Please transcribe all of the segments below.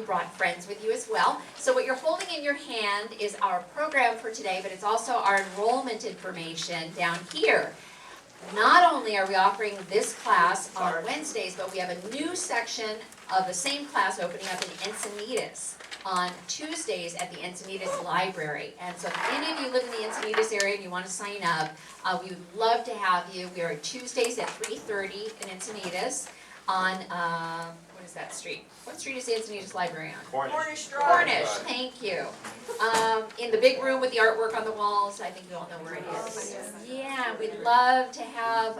brought friends with you as well. So what you're holding in your hand is our program for today, but it's also our enrollment information down here. Not only are we offering this class on Wednesdays, but we have a new section of the same class opening up in Encinitas on Tuesdays at the Encinitas Library. And so if any of you live in the Encinitas area and you want to sign up, we would love to have you. We are Tuesdays at 3:30 in Encinitas on, what is that street? What street is the Encinitas Library on? Cornish Drive. Cornish, thank you. In the big room with the artwork on the walls, I think you all know where it is. Yeah, we'd love to have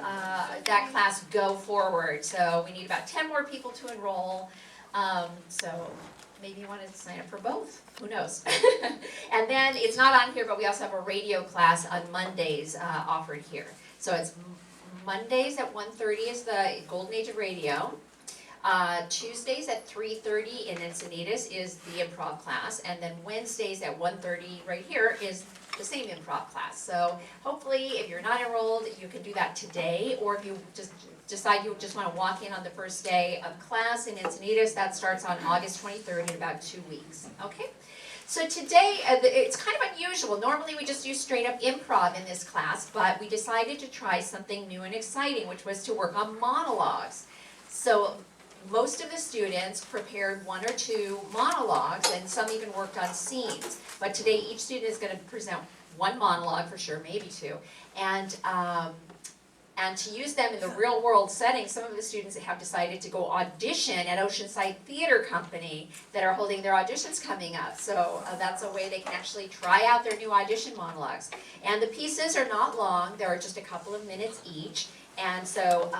that class go forward. So we need about 10 more people to enroll. So maybe you want to sign up for both, who knows? And then it's not on here, but we also have a radio class on Mondays offered here. So it's Mondays at 1:30 is the Golden Age of Radio. Tuesdays at 3:30 in Encinitas is the improv class, and then Wednesdays at 1:30 right here is the same improv class. So hopefully if you're not enrolled, you can do that today, or if you just decide you just want to walk in on the first day of class in Encinitas, that starts on August 23rd in about 2 weeks, okay? So today, it's kind of unusual. Normally we just do straight up improv in this class, but we decided to try something new and exciting, which was to work on monologues. So most of the students prepared 1 or 2 monologues, and some even worked on scenes. But today each student is going to present 1 monologue for sure, maybe 2. And to use them in the real world setting, some of the students have decided to go audition at Oceanside Theater Company that are holding their auditions coming up. So that's a way they can actually try out their new audition monologues. And the pieces are not long, there are just a couple of minutes each. And so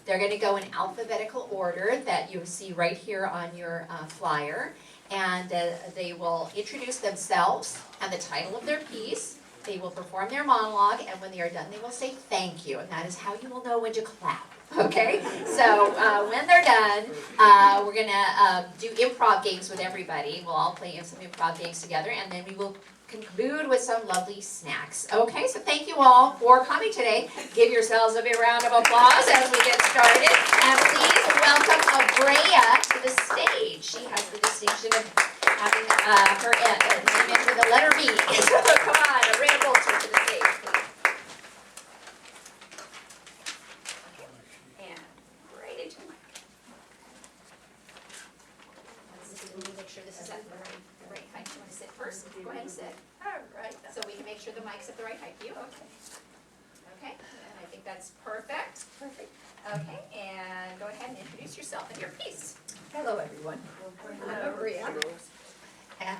they're going to go in alphabetical order that you see right here on your flyer. And they will introduce themselves and the title of their piece. They will perform their monologue, and when they are done, they will say thank you. And that is how you will know when to clap. Okay? So when they're done, we're going to do improv games with everybody. We'll all play some improv games together, and then we will conclude with some lovely snacks. Okay, so thank you all for coming today. Give yourselves a big round of applause as we get started. And please welcome Abrea to the stage. She has the distinction of having her name in with the letter B. So come on, Abrea Boulter to the stage, please. Okay. And right into the mic. Let me make sure this is at the right height. You want to sit first? Go ahead and sit. All right. So we can make sure the mic's at the right height for you. Okay. Okay, and I think that's perfect. Perfect. Okay, and go ahead and introduce yourself and your piece. Hello, everyone. I'm Abrea, and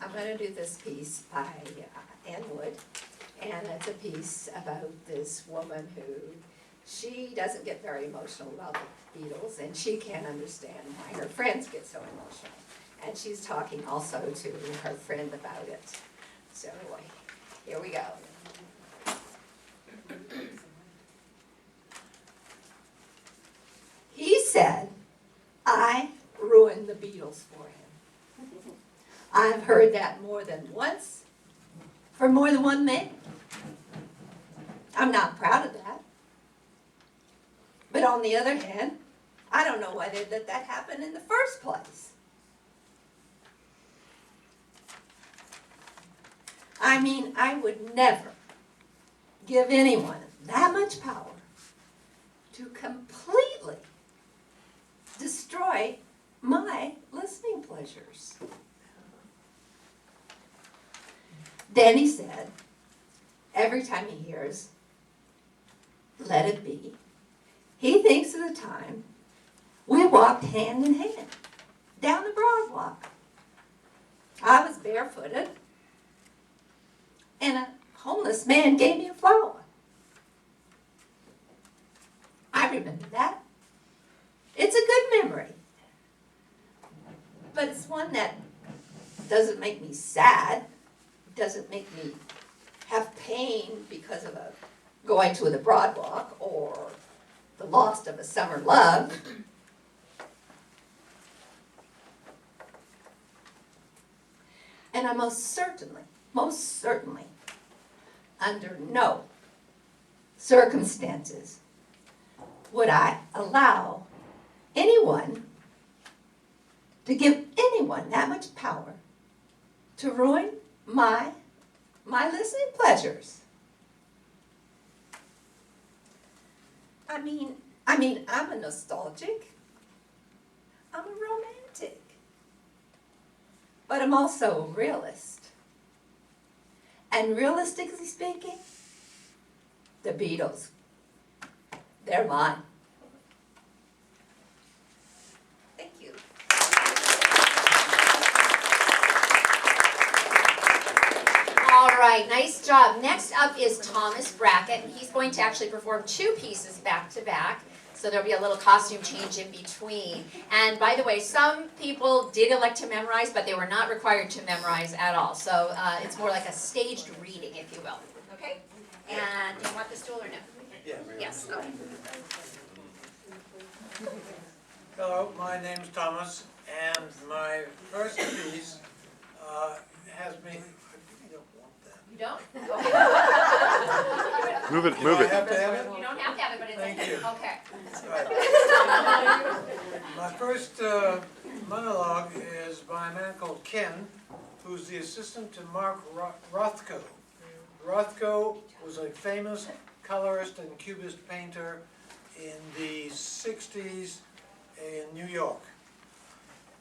I'm going to do this piece by Ann Wood, and it's a piece about this woman who, she doesn't get very emotional about the Beatles, and she can't understand why her friends get so emotional. And she's talking also to her friend about it. So here we go. He said, I ruined the Beatles for him. I've heard that more than once, for more than one man. I'm not proud of that. But on the other hand, I don't know why they let that happen in the first place. I mean, I would never give anyone that much power to completely destroy my listening pleasures. Then he said, every time he hears, let it be, he thinks of the time we walked hand in hand down the broad walk. I was barefooted, and a homeless man gave me a flower. I remember that. It's a good memory. But it's one that doesn't make me sad, doesn't make me have pain because of going to the broad walk or the loss of a summer love. And I most certainly, under no circumstances would I allow anyone to give anyone that much power to ruin my listening pleasures. I mean, I'm a nostalgic. I'm a romantic. But I'm also a realist. And realistically speaking, the Beatles, they're mine. Thank you. All right, nice job. Next up is Thomas Brackett, and he's going to actually perform 2 pieces back to back. So there'll be a little costume change in between. And by the way, some people did elect to memorize, but they were not required to memorize at all. So it's more like a staged reading, if you will. Okay? And do you want the stool or no? Yeah. Yes, okay. Hello, my name's Thomas, and my first piece has me. I really don't want that. You don't? Move it, Do move I it. have to have it? You don't have to have it, but it's Thank you. okay. Right. My first monologue is by a man called Chen, who's the assistant to Mark Rothko. Rothko was a famous colorist and cubist painter in the 60s in New York.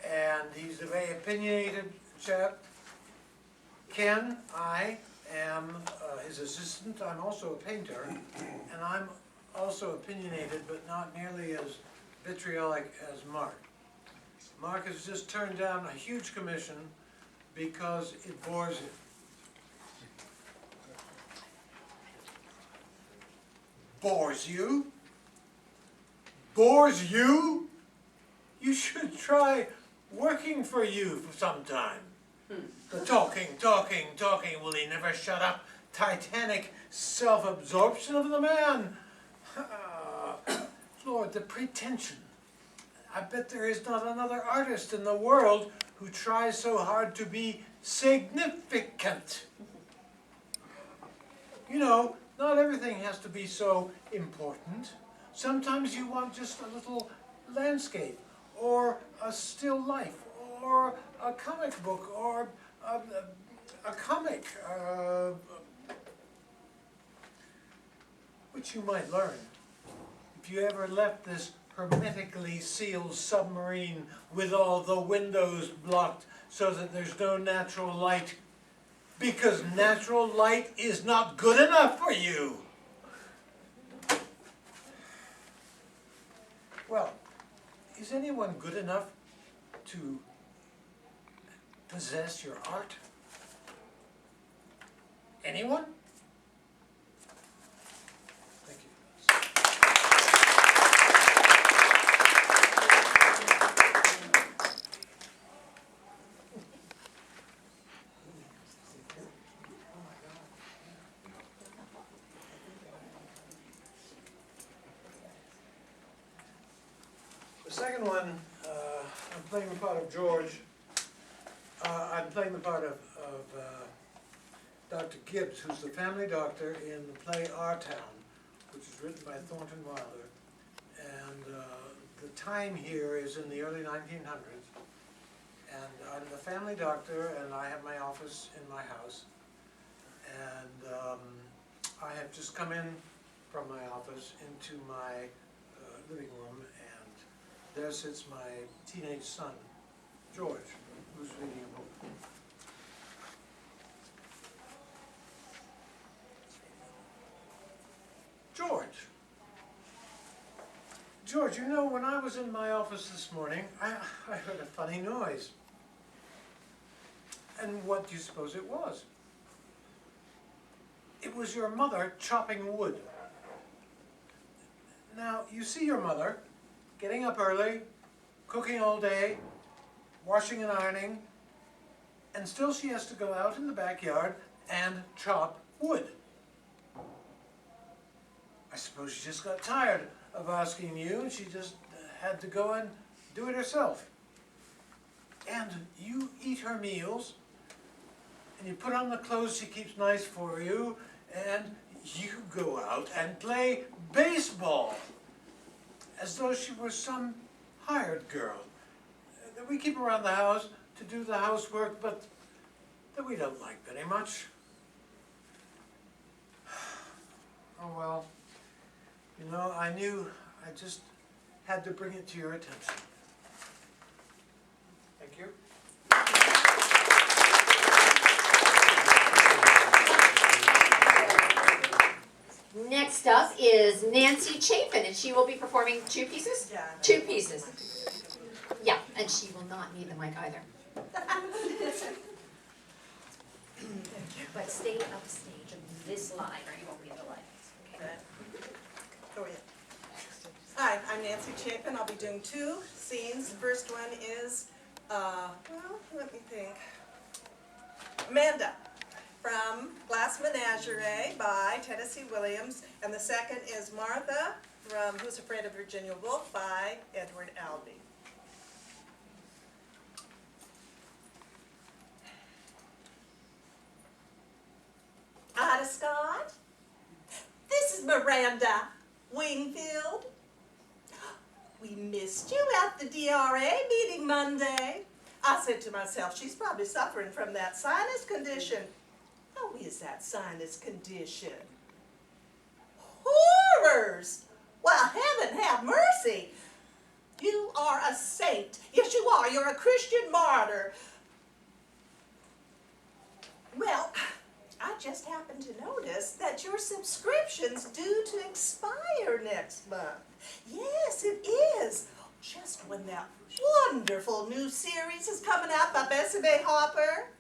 And he's a very opinionated chap. Ken, I am his assistant. I'm also a painter, and I'm also opinionated, but not nearly as vitriolic as Mark. Mark has just turned down a huge commission because it bores him. Bores you? Bores you? You should try working for you for some time. The talking, will he never shut up? Titanic self-absorption of the man. Lord, the pretension. I bet there is not another artist in the world who tries so hard to be significant. You know, not everything has to be so important. Sometimes you want just a little landscape, or a still life, or a comic book, or a comic, which you might learn if you ever left this hermetically sealed submarine with all the windows blocked so that there's no natural light, because natural light is not good enough for you. Well, is anyone good enough to possess your art? Anyone? Thank you. The second one, I'm playing the part of George. I'm playing the part of Dr. Gibbs, who's the family doctor in the play Our Town, which is written by Thornton Wilder. And the time here is in the early 1900s. And I'm the family doctor, and I have my office in my house. And I have just come in from my office into my living room, and there sits my teenage son, George, who's reading a book. George, you know, when I was in my office this morning, I heard a funny noise. And what do you suppose it was? It was your mother chopping wood. Now, you see your mother getting up early, cooking all day, washing and ironing, and still she has to go out in the backyard and chop wood. I suppose she just got tired of asking you, and she just had to go and do it herself. And you eat her meals, and you put on the clothes she keeps nice for you, and you go out and play baseball as though she were some hired girl. There we keep around the house to do the housework, but that we don't like very much. Oh well, you know, I knew I just had to bring it to your attention. Thank you. Next up is Nancy Chapin, and she will be performing 2 pieces? Yeah. 2 pieces. Yeah, and she will not need the mic either. But stay upstage on this line, or you won't be in the lights. Okay. Go ahead. Hi, I'm Nancy Chapin. I'll be doing 2 scenes. The first one is, well, let me think. Amanda from Glass Menagerie by Tennessee Williams. And the second is Martha from Who's Afraid of Virginia Woolf by Edward Albee. Ida Scott. This is Miranda Wingfield. We missed you at the DRA meeting Monday. I said to myself, she's probably suffering from that sinus condition. How is that sinus condition? Horrors! Well, heaven have mercy. You are a saint. Yes, you are. You're a Christian martyr. Well, I just happened to notice that your subscription's due to expire next month. Yes, it is. Just when that wonderful new series is coming out by Bessie May Hopper.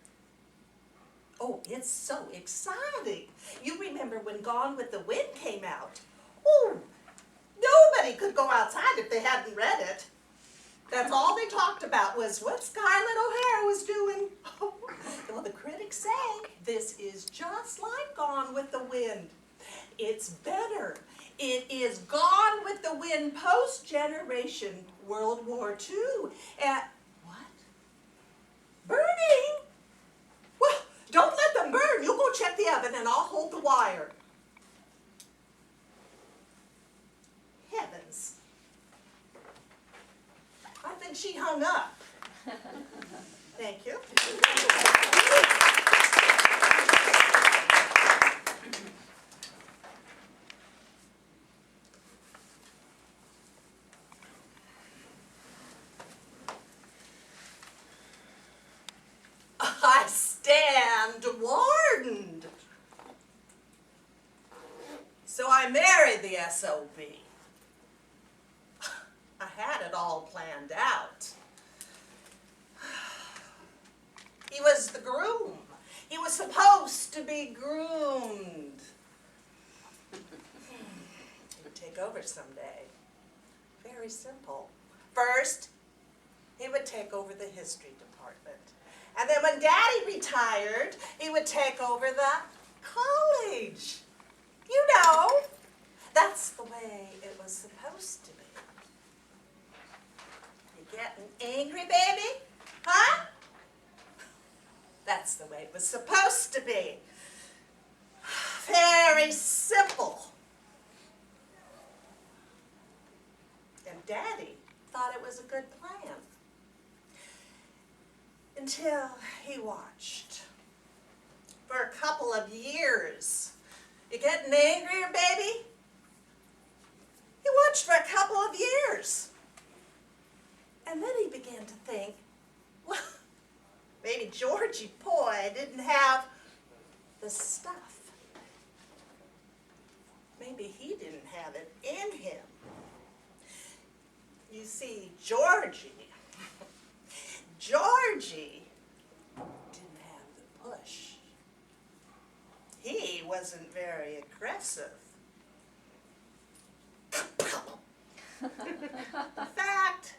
Oh, it's so exciting. You remember when Gone with the Wind came out? Oh, nobody could go outside if they hadn't read it. That's all they talked about was what Scarlett O'Hara was doing. Oh, well, the critics say this is just like Gone with the Wind. It's better. It is Gone with the Wind post-generation World War II. And what? Burning? Well, don't let them burn. You go check the oven and I'll hold the wire. Heavens. I think she hung up. Thank you. I stand warned. So I married the SOB. I had it all planned out. He was the groom. He was supposed to be groomed. He would take over someday. Very simple. First, he would take over the history department. And then when Daddy retired, he would take over the college. You know, that's the way it was supposed to be. You getting angry, baby? Huh? That's the way it was supposed to be. Very simple. And Daddy thought it was a good plan. Until he watched. For a couple of years. You getting angrier, baby? He watched for a couple of years. And then he began to think, well, maybe Georgie Boy didn't have the stuff. Maybe he didn't have it in him. You see, Georgie didn't have the push. He wasn't very aggressive. In fact,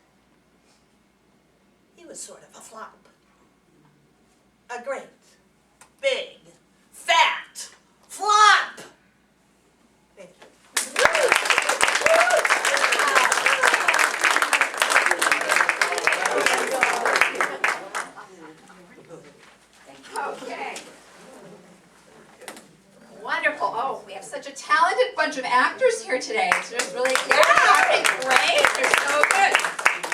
he was sort of a flop. A great, big, fat flop. Thank you. Okay. Wonderful. Oh, we have such a talented bunch of actors here today. It's just really, yeah, great. They're so good.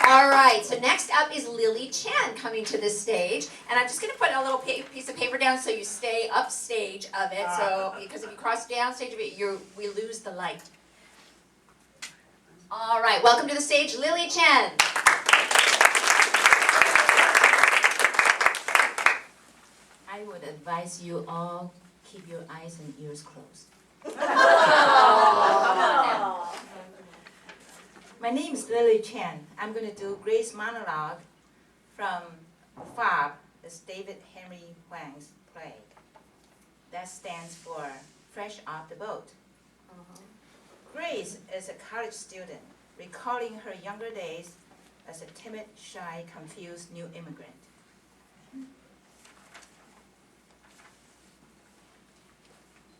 All right, so next up is Lily Chen coming to the stage, and I'm just going to put a little piece of paper down so you stay upstage of it. So because if you cross downstage of it, we lose the light. All right, welcome to the stage, Lily Chen. I would advise you all keep your eyes and ears closed. My name is Lily Chen. I'm going to do Greig's monologue from Fab, it's David Henry Hwang's play. That stands for Fresh Off the Boat. Grace is a college student recalling her younger days as a timid, shy, confused new immigrant.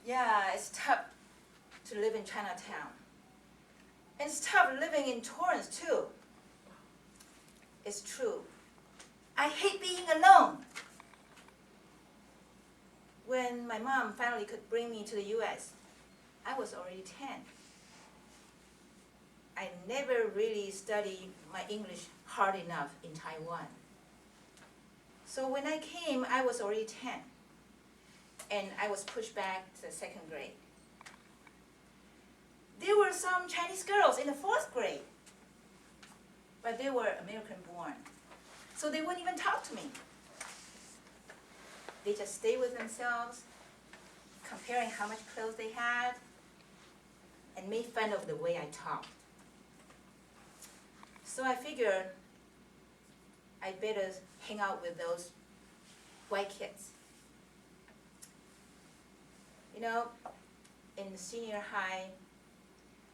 Yeah, it's tough to live in Chinatown. And it's tough living in Torrance, too. It's true. I hate being alone. When my mom finally could bring me to the US, I was already 10. I never really studied my English hard enough in Taiwan. So when I came, I was already 10. And I was pushed back to the 2nd grade. There were some Chinese girls in the 4th grade, but they were American born. So they wouldn't even talk to me. They just stayed with themselves, comparing how much clothes they had, and made fun of the way I talked. So I figured I'd better hang out with those white kids. You know, in senior high,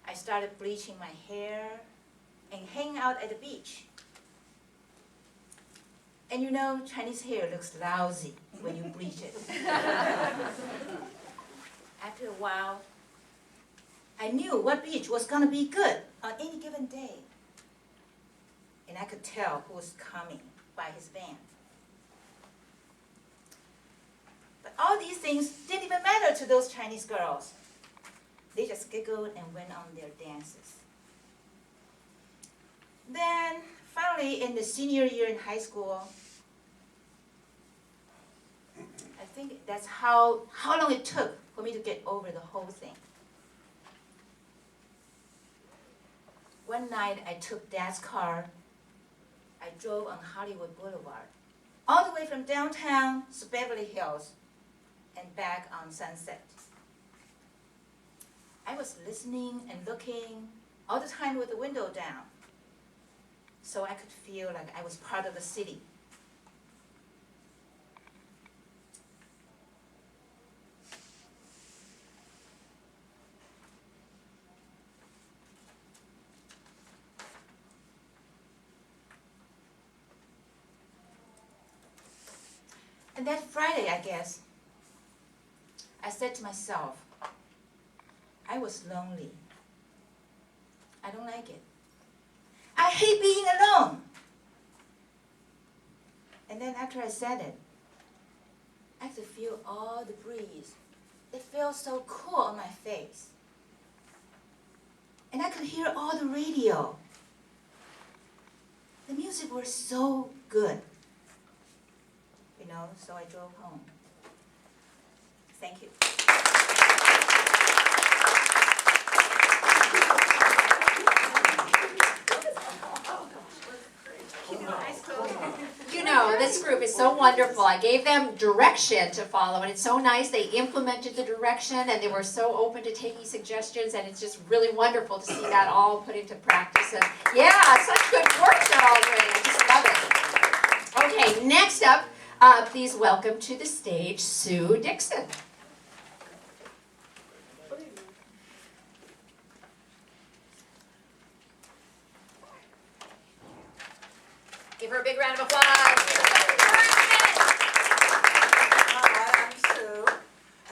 I started bleaching my hair and hanging out at the beach. And you know, Chinese hair looks lousy when you bleach it. After a while, I knew what beach was going to be good on any given day. And I could tell who was coming by his van. But all these things didn't even matter to those Chinese girls. They just giggled and went on their dances. Then, finally, in the senior year in high school, I think that's how long it took for me to get over the whole thing. One night, I took Dad's car. I drove on Hollywood Boulevard, all the way from downtown to Beverly Hills and back on Sunset. I was listening and looking all the time with the window down, so I could feel like I was part of the city. And that Friday, I guess, I said to myself, I was lonely. I don't like it. I hate being alone. And then after I said it, I could feel all the breeze. It felt so cool on my face. And I could hear all the radio. The music was so good. You know, so I drove home. Thank you. You know, this group is so wonderful. I gave them direction to follow, and it's so nice. They implemented the direction, and they were so open to taking suggestions, and it's just really wonderful to see that all put into practice. And yeah, such good work they're all doing. I just love it. Okay, next up, please welcome to the stage Sue Dixon. Give her a big round of applause. Hi, I'm Sue,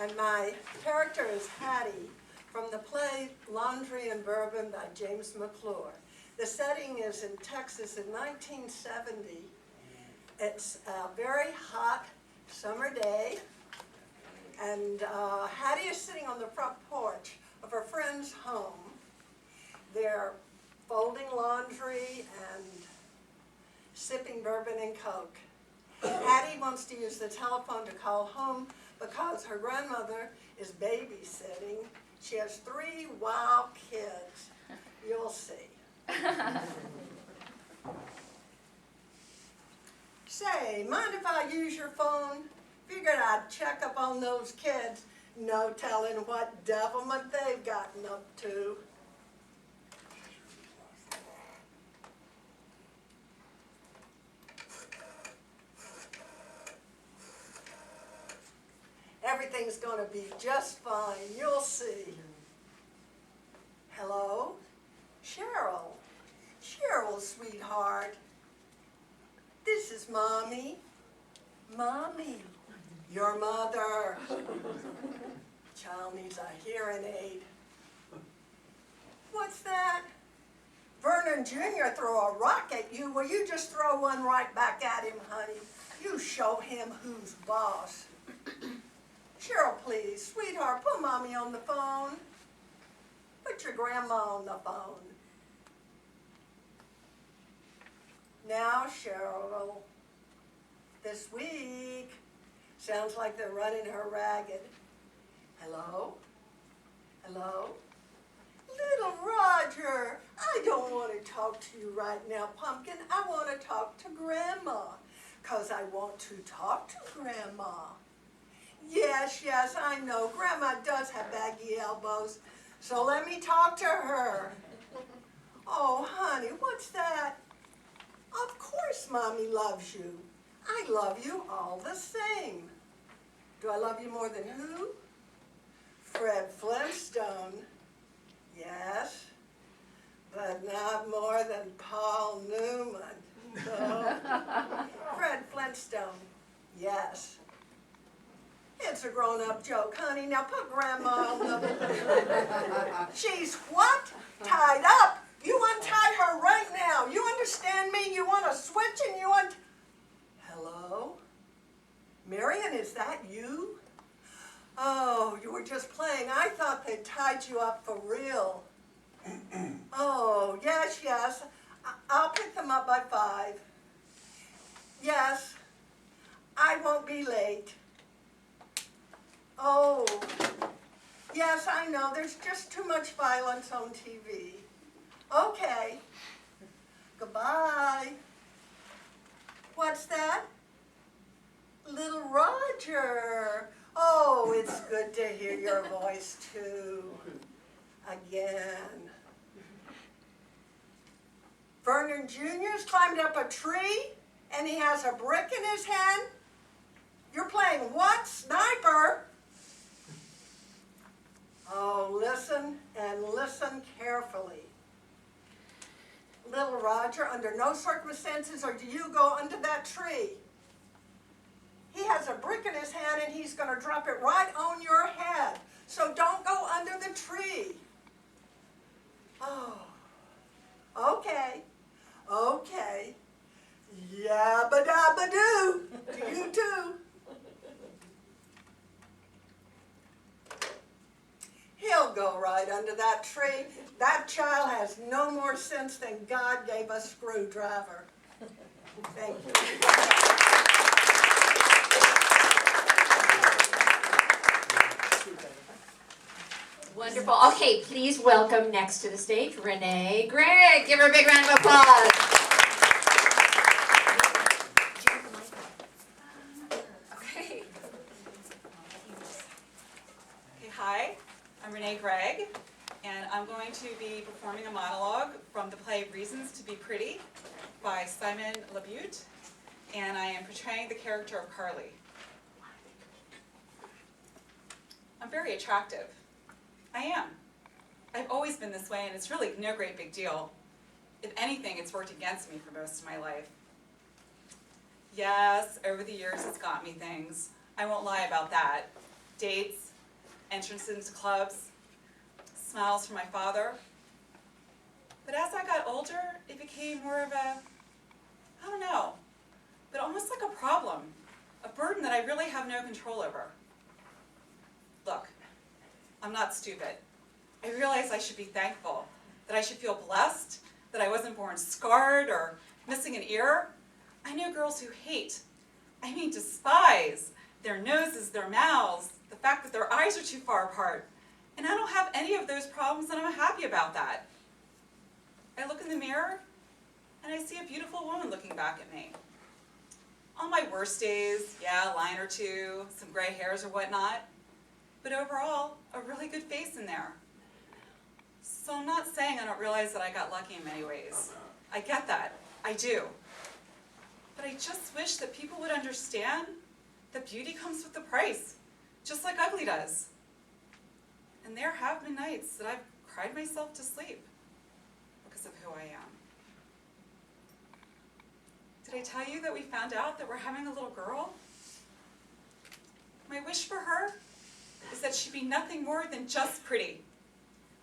and my character is Hattie from the play Laundry and Bourbon by James McClure. The setting is in Texas in 1970. It's a very hot summer day, and Hattie is sitting on the front porch of her friend's home. They're folding laundry and sipping bourbon and Coke. Hattie wants to use the telephone to call home because her grandmother is babysitting. She has 3 wild kids. You'll see. Say, mind if I use your phone? Figured I'd check up on those kids. No telling what devilment they've gotten up to. Everything's gonna be just fine, you'll see. Hello? Cheryl. Cheryl, sweetheart. This is Mommy. Mommy, your mother. Child needs a hearing aid. What's that? Vernon Jr. threw a rock at you. Well, you just throw one right back at him, honey. You show him who's boss. Cheryl, please, sweetheart, put Mommy on the phone. Put your grandma on the phone. Now, Cheryl, this week, sounds like they're running her ragged. Hello? Hello? Little Roger, I don't want to talk to you right now, Pumpkin. I want to talk to Grandma, 'cause I want to talk to Grandma. Yes, yes, I know. Grandma does have baggy elbows, so let me talk to her. Oh, honey, what's that? Of course Mommy loves you. I love you all the same. Do I love you more than who? Fred Flintstone. Yes, but not more than Paul Newman. No. Fred Flintstone. Yes. It's a grown-up joke, honey. Now put Grandma on the... She's what? Tied up? You untie her right now. You understand me? You want to switch and you want... Hello? Marion, is that you? Oh, you were just playing. I thought they tied you up for real. Oh, yes, yes. I'll pick them up by 5. Yes. I won't be late. Oh, yes, I know. There's just too much violence on TV. Okay. Goodbye. What's that? Little Roger. Oh, it's good to hear your voice, too. Again. Vernon Jr.'s climbed up a tree, and he has a brick in his hand. You're playing what? Sniper? Oh, listen and listen carefully. Little Roger, under no circumstances or do you go under that tree. He has a brick in his hand and he's going to drop it right on your head. So don't go under the tree. Oh, okay, okay. Yabba-dabba-doo to you too. He'll go right under that tree. That child has no more sense than God gave a screwdriver. Thank you. Wonderful. Okay, please welcome next to the stage, Renae Greig. Give her a big round of applause. Okay. Hi, I'm Renae Greig, and I'm going to be performing a monologue from the play Reasons to be Pretty by Simon LaBute, and I am portraying the character of Carly. I'm very attractive. I am. I've always been this way, and it's really no great big deal. If anything, it's worked against me for most of my life. Yes, over the years it's got me things. I won't lie about that. Dates, entrance into clubs, smiles from my father. But as I got older, it became more of a, I don't know, but almost like a problem, a burden that I really have no control over. Look, I'm not stupid. I realize I should be thankful, that I should feel blessed, that I wasn't born scarred or missing an ear. I know girls who hate, despise, their noses, their mouths, the fact that their eyes are too far apart. And I don't have any of those problems, and I'm happy about that. I look in the mirror, and I see a beautiful woman looking back at me. On my worst days, yeah, a line or two, some gray hairs or whatnot, but overall, a really good face in there. So I'm not saying I don't realize that I got lucky in many ways. I get that, I do. But I just wish that people would understand that beauty comes with a price, just like ugly does. And there have been nights that I've cried myself to sleep because of who I am. Did I tell you that we found out that we're having a little girl? My wish for her is that she be nothing more than just pretty.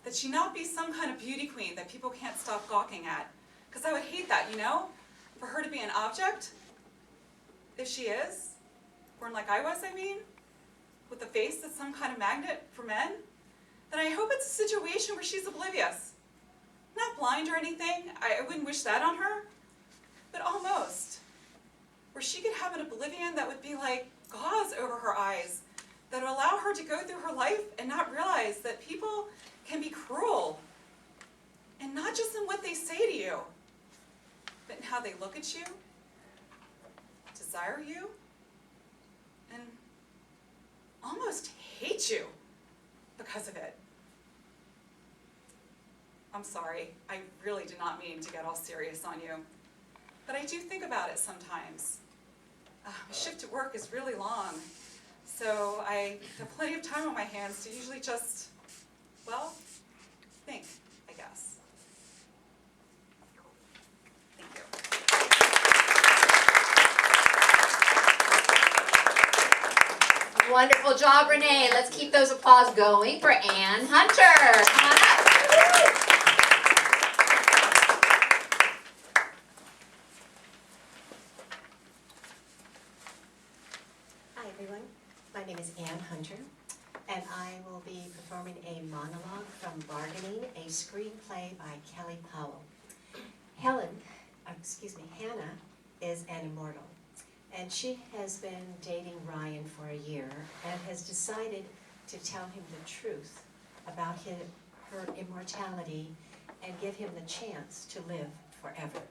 That she not be some kind of beauty queen that people can't stop gawking at. Because I would hate that, you know? For her to be an object, if she is, born like I was, with a face that's some kind of magnet for men, then I hope it's a situation where she's oblivious. Not blind or anything, I wouldn't wish that on her, but almost. Where she could have an oblivion that would be like gauze over her eyes, that would allow her to go through her life and not realize that people can be cruel. And not just in what they say to you, but in how they look at you, desire you, and almost hate you because of it. I'm sorry, I really did not mean to get all serious on you, but I do think about it sometimes. My shift at work is really long, so I have plenty of time on my hands to usually just, well, think, I guess. Thank you. Wonderful job, Renae. Let's keep those applause going for Ann Hunter. Come on up. Hi everyone, my name is Ann Hunter, and I will be performing a monologue from Bargaining, a screenplay by Kelly Powell. Hannah is an immortal, and she has been dating Ryan for a year and has decided to tell him the truth about her immortality and give him the chance to live forever.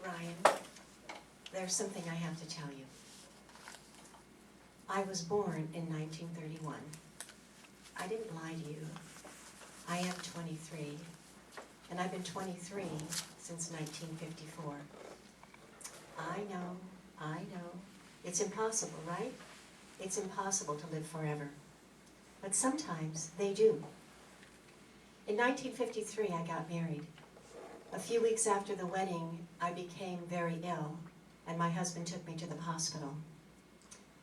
Ryan, there's something I have to tell you. I was born in 1931. I didn't lie to you. I am 23, and I've been 23 since 1954. I know. It's impossible, right? It's impossible to live forever. But sometimes they do. In 1953, I got married. A few weeks after the wedding, I became very ill, and my husband took me to the hospital.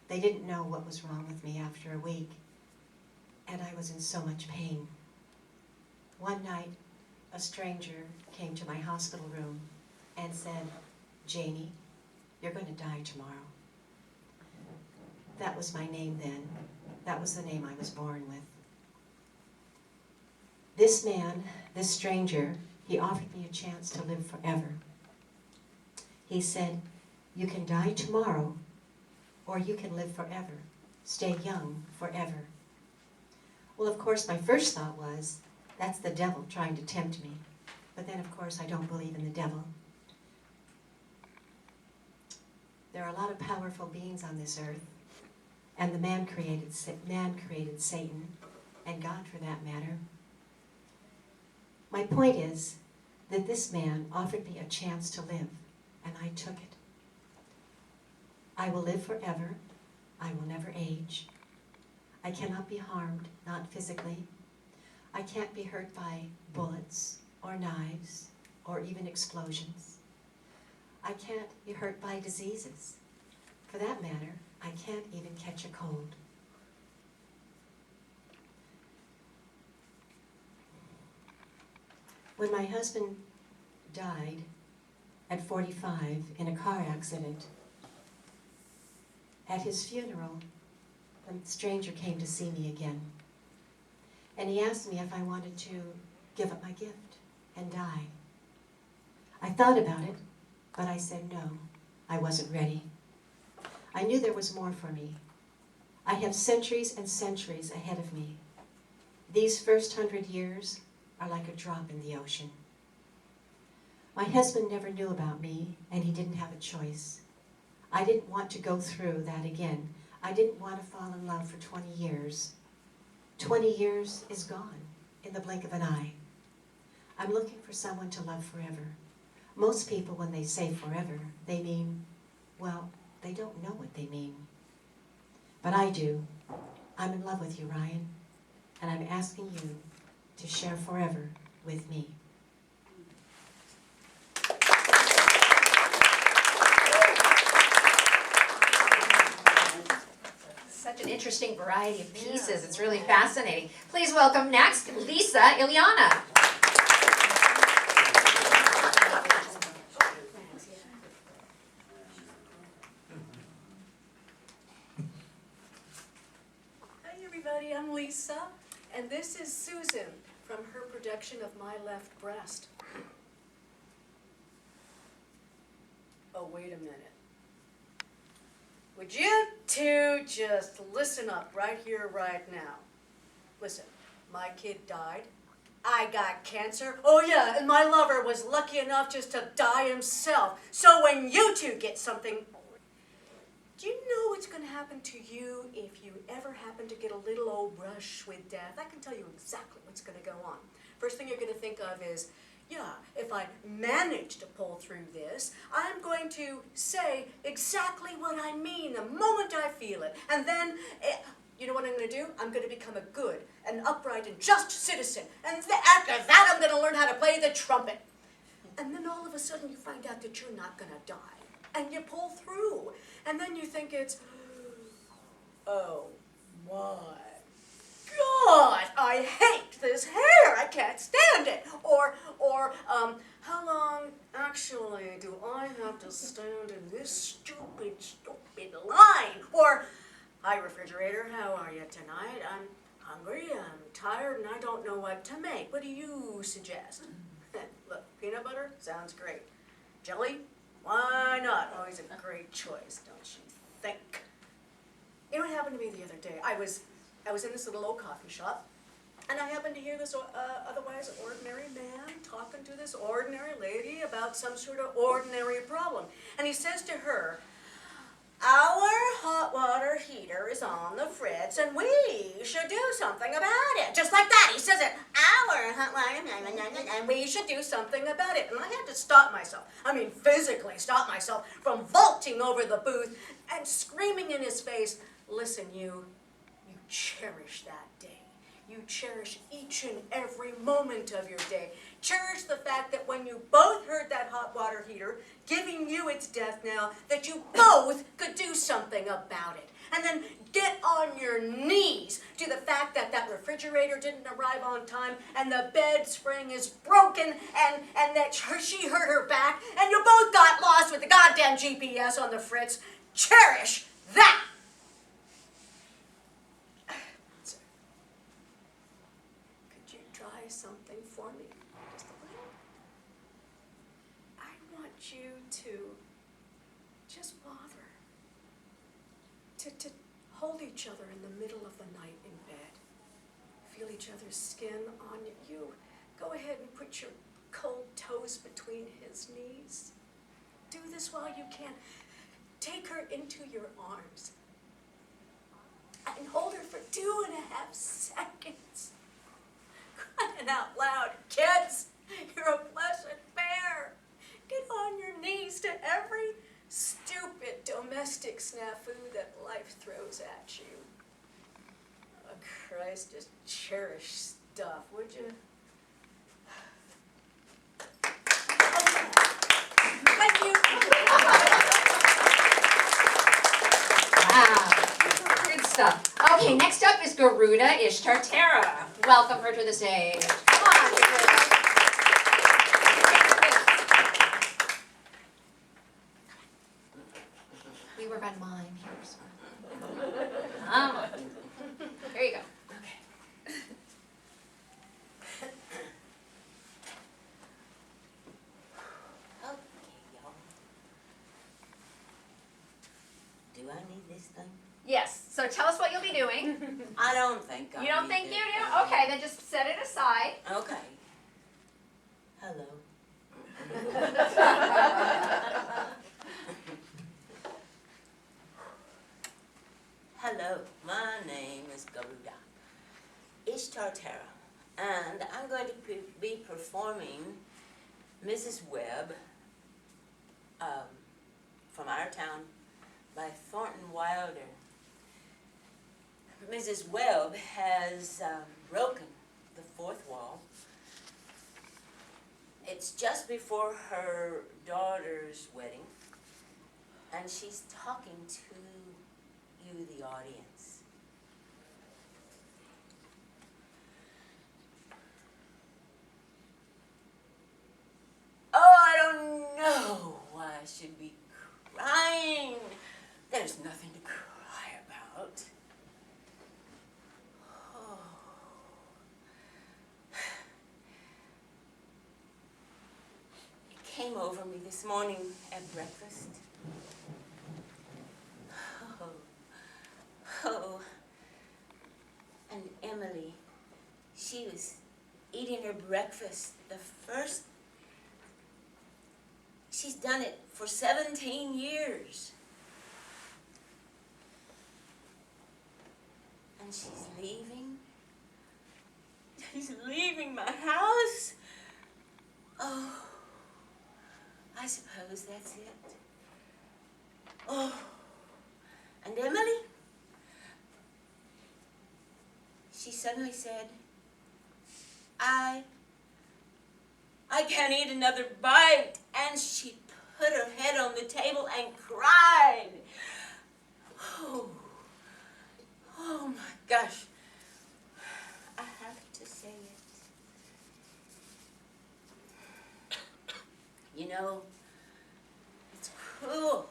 They didn't know what was wrong with me after a week, and I was in so much pain. One night, a stranger came to my hospital room and said, "Janie, you're going to die tomorrow." That was my name then. That was the name I was born with. This man, this stranger, he offered me a chance to live forever. He said, "You can die tomorrow, or you can live forever. Stay young forever." Well, of course, my first thought was, that's the devil trying to tempt me. But then, of course, I don't believe in the devil. There are a lot of powerful beings on this earth, and the man created Satan, and God for that matter. My point is that this man offered me a chance to live, and I took it. I will live forever. I will never age. I cannot be harmed, not physically. I can't be hurt by bullets or knives or even explosions. I can't be hurt by diseases. For that matter, I can't even catch a cold. When my husband died at 45 in a car accident, at his funeral, a stranger came to see me again. And he asked me if I wanted to give up my gift and die. I thought about it, but I said no. I wasn't ready. I knew there was more for me. I have centuries and centuries ahead of me. These first 100 years are like a drop in the ocean. My husband never knew about me, and he didn't have a choice. I didn't want to go through that again. I didn't want to fall in love for 20 years. 20 years is gone in the blink of an eye. I'm looking for someone to love forever. Most people, when they say forever, they mean, well, they don't know what they mean. But I do. I'm in love with you, Ryan, and I'm asking you to share forever with me. Such an interesting variety of pieces. It's really fascinating. Please welcome next, Lisa Illiana. Hi everybody, I'm Lisa, and this is Susan from her production of My Left Breast. Oh, wait a minute. Would you two just listen up right here, right now? Listen, my kid died. I got cancer. Oh yeah, and my lover was lucky enough just to die himself. So when you two get something, do you know what's going to happen to you if you ever happen to get a little old brush with death? I can tell you exactly what's going to go on. First thing you're going to think of is, yeah, if I manage to pull through this, I'm going to say exactly what I mean the moment I feel it. And then, you know what I'm going to do? I'm going to become a good, an upright, and just citizen. And after that, I'm going to learn how to play the trumpet. And then all of a sudden, you find out that you're not going to die. And you pull through. And then you think it's, oh my God, I hate this hair. I can't stand it. Or how long actually do I have to stand in this stupid line? Or, hi refrigerator, how are you tonight? I'm hungry, I'm tired, and I don't know what to make. What do you suggest? Look, peanut butter sounds great. Jelly? Why not? Always a great choice, don't you think? You know what happened to me the other day? I was in this little old coffee shop, and I happened to hear this otherwise ordinary man talking to this ordinary lady about some sort of ordinary problem. And he says to her, our hot water heater is on the fritz, and we should do something about it. Just like that, he says it. Our hot water, and we should do something about it. And I had to stop myself. I mean, physically stop myself from vaulting over the booth and screaming in his face, listen, you cherish that day. You cherish each and every moment of your day. Cherish the fact that when you both heard that hot water heater giving you its death knell, that you both could do something about it. And then get on your knees to the fact that that refrigerator didn't arrive on time, and the bed spring is broken, and that she hurt her back, and you both got lost with the goddamn GPS on the fritz. Cherish that! Could you try something for me? Just a little? I want you to just bother. To hold each other in the middle of the night in bed. Feel each other's skin on you. You go ahead and put your cold toes between his knees. Do this while you can. Take her into your arms and hold her for 2.5 seconds. Crying out loud, kids, you're a blessed pair. Get on your knees to every stupid domestic snafu that life throws at you. Oh Christ, just cherish stuff, would you? Thank you. Wow, good stuff. Okay, next up is Garuda Ishtarterra. Welcome her to the stage. Come on, Garuda. We work on mime here, so. Come on. There you go. this thing? Yes, so tell us what you'll be doing. I don't think I You don't need think you it. do? Okay, then just set it aside. Okay. Hello. Hello, my name is Garuda, Ishtarterra, and I'm going to be performing Mrs. Webb from our town by Thornton Wilder. Mrs. Webb has broken the fourth wall. It's just before her daughter's wedding, and she's talking to you, the audience. Oh, I don't know why I should be crying. There's nothing to cry about. Oh. It came over me this morning at breakfast. Oh, and Emily, she was eating her breakfast she's done it for 17 years. And she's leaving. She's leaving my house. Oh, I suppose that's it. Oh, and Emily? She suddenly said, I can't eat another bite. And she put her head on the table and cried. Oh my gosh. I have to say it. You know, it's cruel.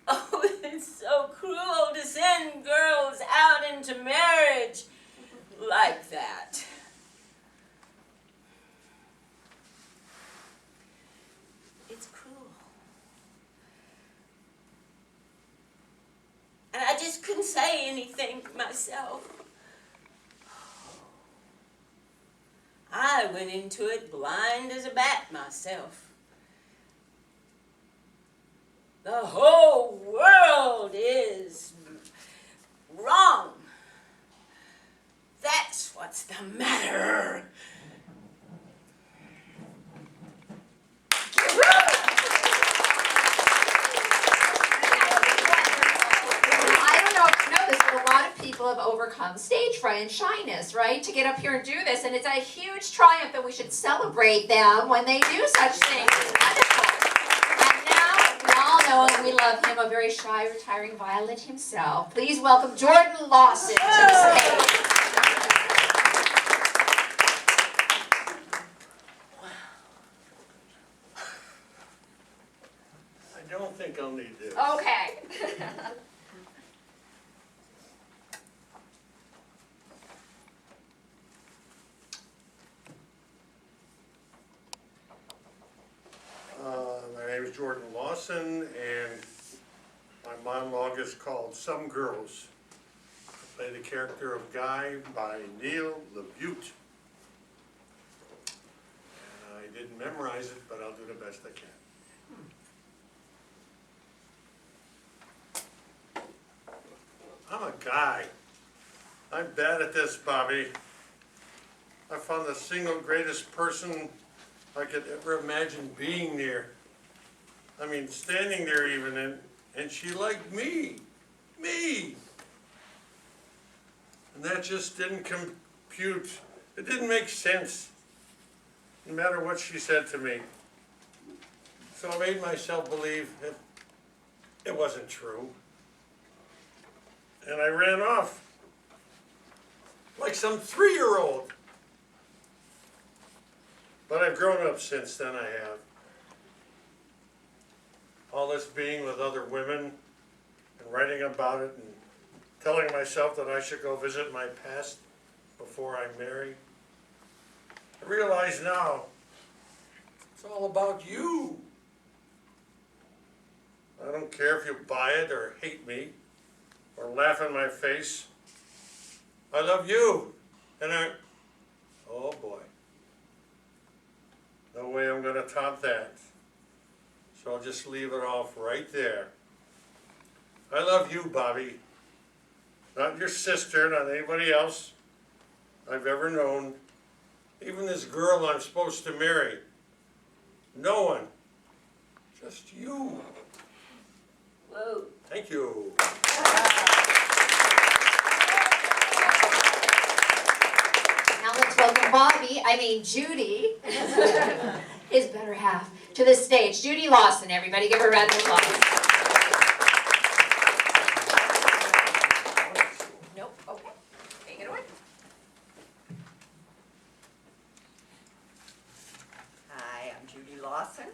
Oh, it's so cruel to send girls out into marriage like that. It's cruel. And I just couldn't say anything myself. I went into it blind as a bat myself. The whole world is wrong. That's what's the matter. I don't know if you know this, but a lot of people have overcome stage fright and shyness, right? To get up here and do this, and it's a huge triumph, and we should celebrate them when they do such things. It's wonderful. And now, we all know and we love him, a very shy, retiring violinist himself. Please welcome Jordan Lawson to the stage. I don't think I'll need this. Okay. My name is Jordan Lawson, and my monologue is called Some Girls. I play the character of Guy by Neil LaBute. And I didn't memorize it, but I'll do the best I can. I'm a guy. I'm bad at this, Bobby. I found the single greatest person I could ever imagine being near. I mean, standing there even, and she liked me. Me! And that just didn't compute. It didn't make sense, no matter what she said to me. So I made myself believe that it wasn't true. And I ran off, like some 3-year-old. But I've grown up since then, I have. All this being with other women and writing about it and telling myself that I should go visit my past before I marry. I realize now, it's all about you. I don't care if you buy it or hate me or laugh in my face. I love you, and oh boy. No way I'm gonna top that. So I'll just leave it off right there. I love you, Bobby. Not your sister, not anybody else I've ever known. Even this girl I'm supposed to marry. No one. Just you. Whoa. Thank you. Now let's welcome Judy, his better half, to the stage. Judy Lawson, everybody, give her a round of applause. Nope, okay, take it away. Hi, I'm Judy Lawson.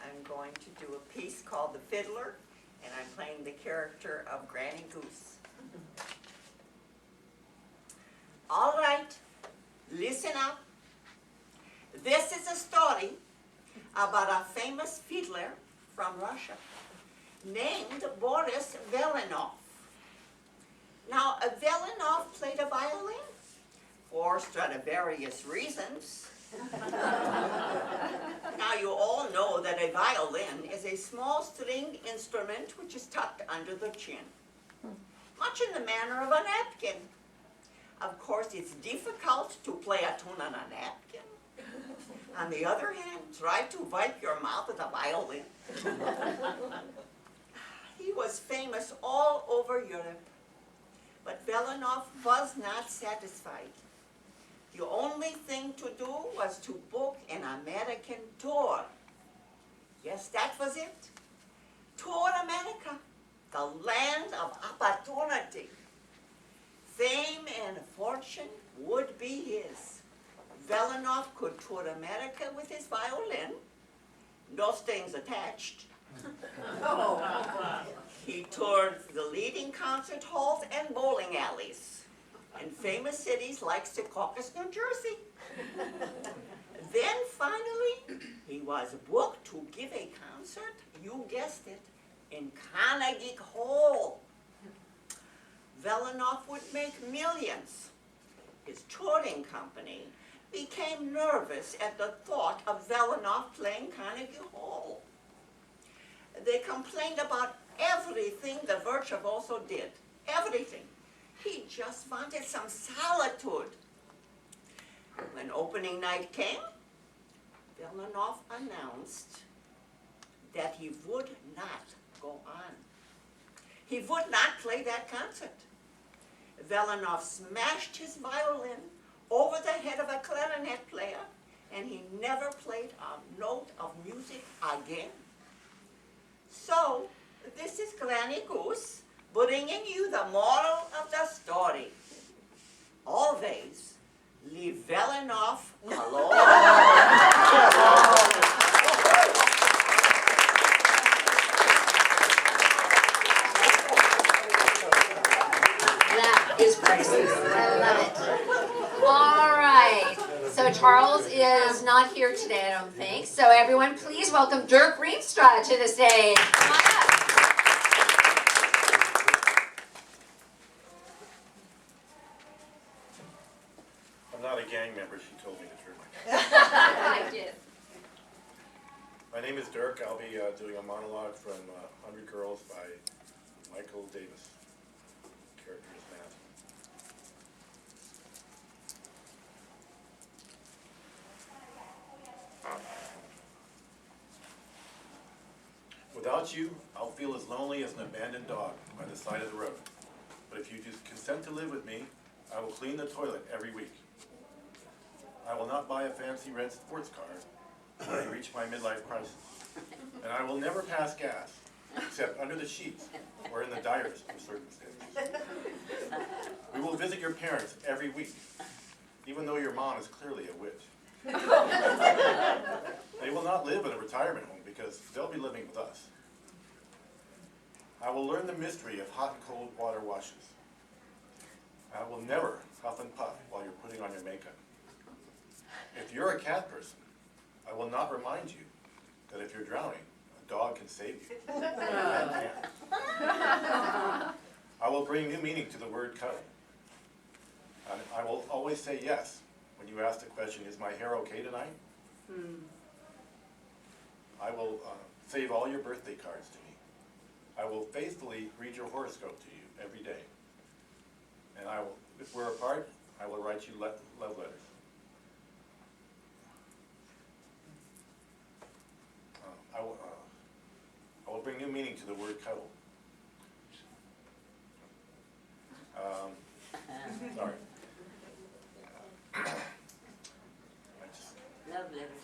I'm going to do a piece called The Fiddler, and I'm playing the character of Granny Goose. All right, listen up. This is a story about a famous fiddler from Russia named Boris Velinov. Now, Velinov played a violin for Stradivarius reasons. Now, you all know that a violin is a small stringed instrument which is tucked under the chin, much in the manner of a napkin. Of course, it's difficult to play a tune on a napkin. On the other hand, try to wipe your mouth with a violin. He was famous all over Europe, but Velinov was not satisfied. The only thing to do was to book an American tour. Yes, that was it. Tour America, the land of opportunity. Fame and fortune would be his. Velinov could tour America with his violin, no strings attached. He toured the leading concert halls and bowling alleys in famous cities like Secaucus, New Jersey. Then finally, he was booked to give a concert, you guessed it, in Carnegie Hall. Velinov would make millions. His touring company became nervous at the thought of Velinov playing Carnegie Hall. They complained about everything the virtuoso did, everything. He just wanted some solitude. When opening night came, Velinov announced that he would not go on. He would not play that concert. Velinov smashed his violin over the head of a clarinet player, and he never played a note of music again. So, this is Granny Goose bringing you the moral of the story. Always leave Velinov alone. That is priceless. I love it. All right. So Charles is not here today, I don't think. So everyone, please welcome Dirk Reemtsma to the stage. Come on up. I'm not a gang member, she told me the truth. I did. My name is Dirk. I'll be doing a monologue from 100 Girls by Michael Davis. Character is Matt. Without you, I'll feel as lonely as an abandoned dog by the side of the road. But if you just consent to live with me, I will clean the toilet every week. I will not buy a fancy red sports car when I reach my midlife crisis. And I will never pass gas, except under the sheets or in the direst of circumstances. We will visit your parents every week, even though your mom is clearly a witch. They will not live in a retirement home because they'll be living with us. I will learn the mystery of hot and cold water washes. I will never huff and puff while you're putting on your makeup. If you're a cat person, I will not remind you that if you're drowning, a dog can save you. I will bring new meaning to the word cuddle. And I will always say yes when you ask the question, is my hair okay tonight? I will save all your birthday cards to me. I will faithfully read your horoscope to you every day. And I will, if we're apart, I will write you love letters. I will bring new meaning to the word cuddle. Sorry. Love letters.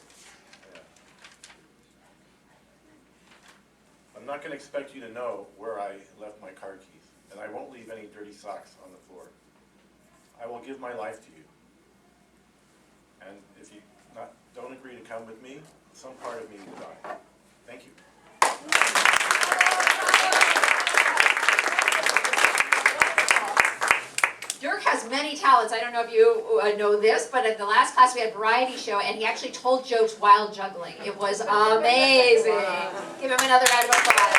I'm not going to expect you to know where I left my car keys, and I won't leave any dirty socks on the floor. I will give my life to you. And if you don't agree to come with me, some part of me will die. Thank you. Dirk has many talents. I don't know if you know this, but at the last class we had a variety show, and he actually told jokes while juggling. It was amazing. Give him another round of applause.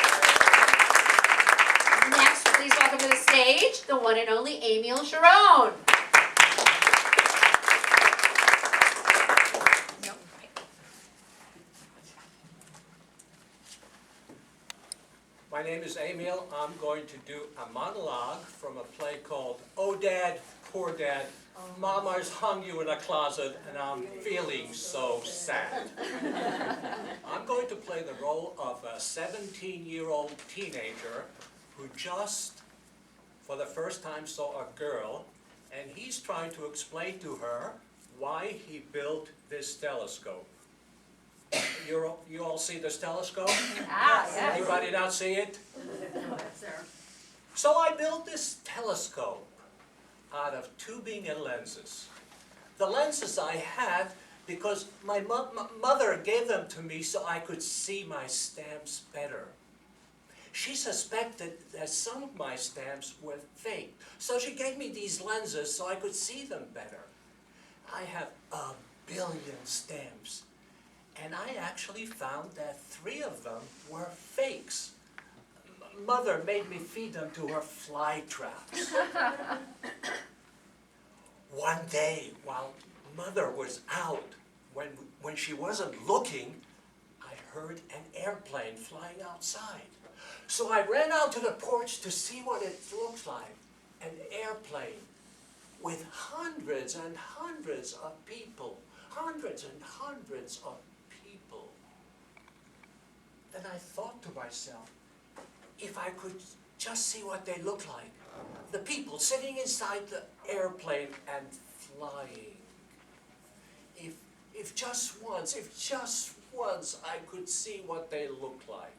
Next, please welcome to the stage the one and only Amiel Sharon. My name is Amiel. I'm going to do a monologue from a play called Oh Dad, Poor Dad, Mama's hung you in a closet and I'm feeling so sad. I'm going to play the role of a 17-year-old teenager who just, for the first time, saw a girl, and he's trying to explain to her why he built this telescope. You all see this telescope? Yes. Anybody not see it? No, that's there. So I built this telescope out of tubing and lenses. The lenses I had because my mother gave them to me so I could see my stamps better. She suspected that some of my stamps were fake, so she gave me these lenses so I could see them better. I have 1 billion stamps. And I actually found that 3 of them were fakes. Mother made me feed them to her fly traps. One day, while Mother was out, when she wasn't looking, I heard an airplane flying outside. So I ran out to the porch to see what it looked like. An airplane with hundreds and hundreds of people, hundreds and hundreds of people. And I thought to myself, if I could just see what they look like, the people sitting inside the airplane and flying. If just once I could see what they look like.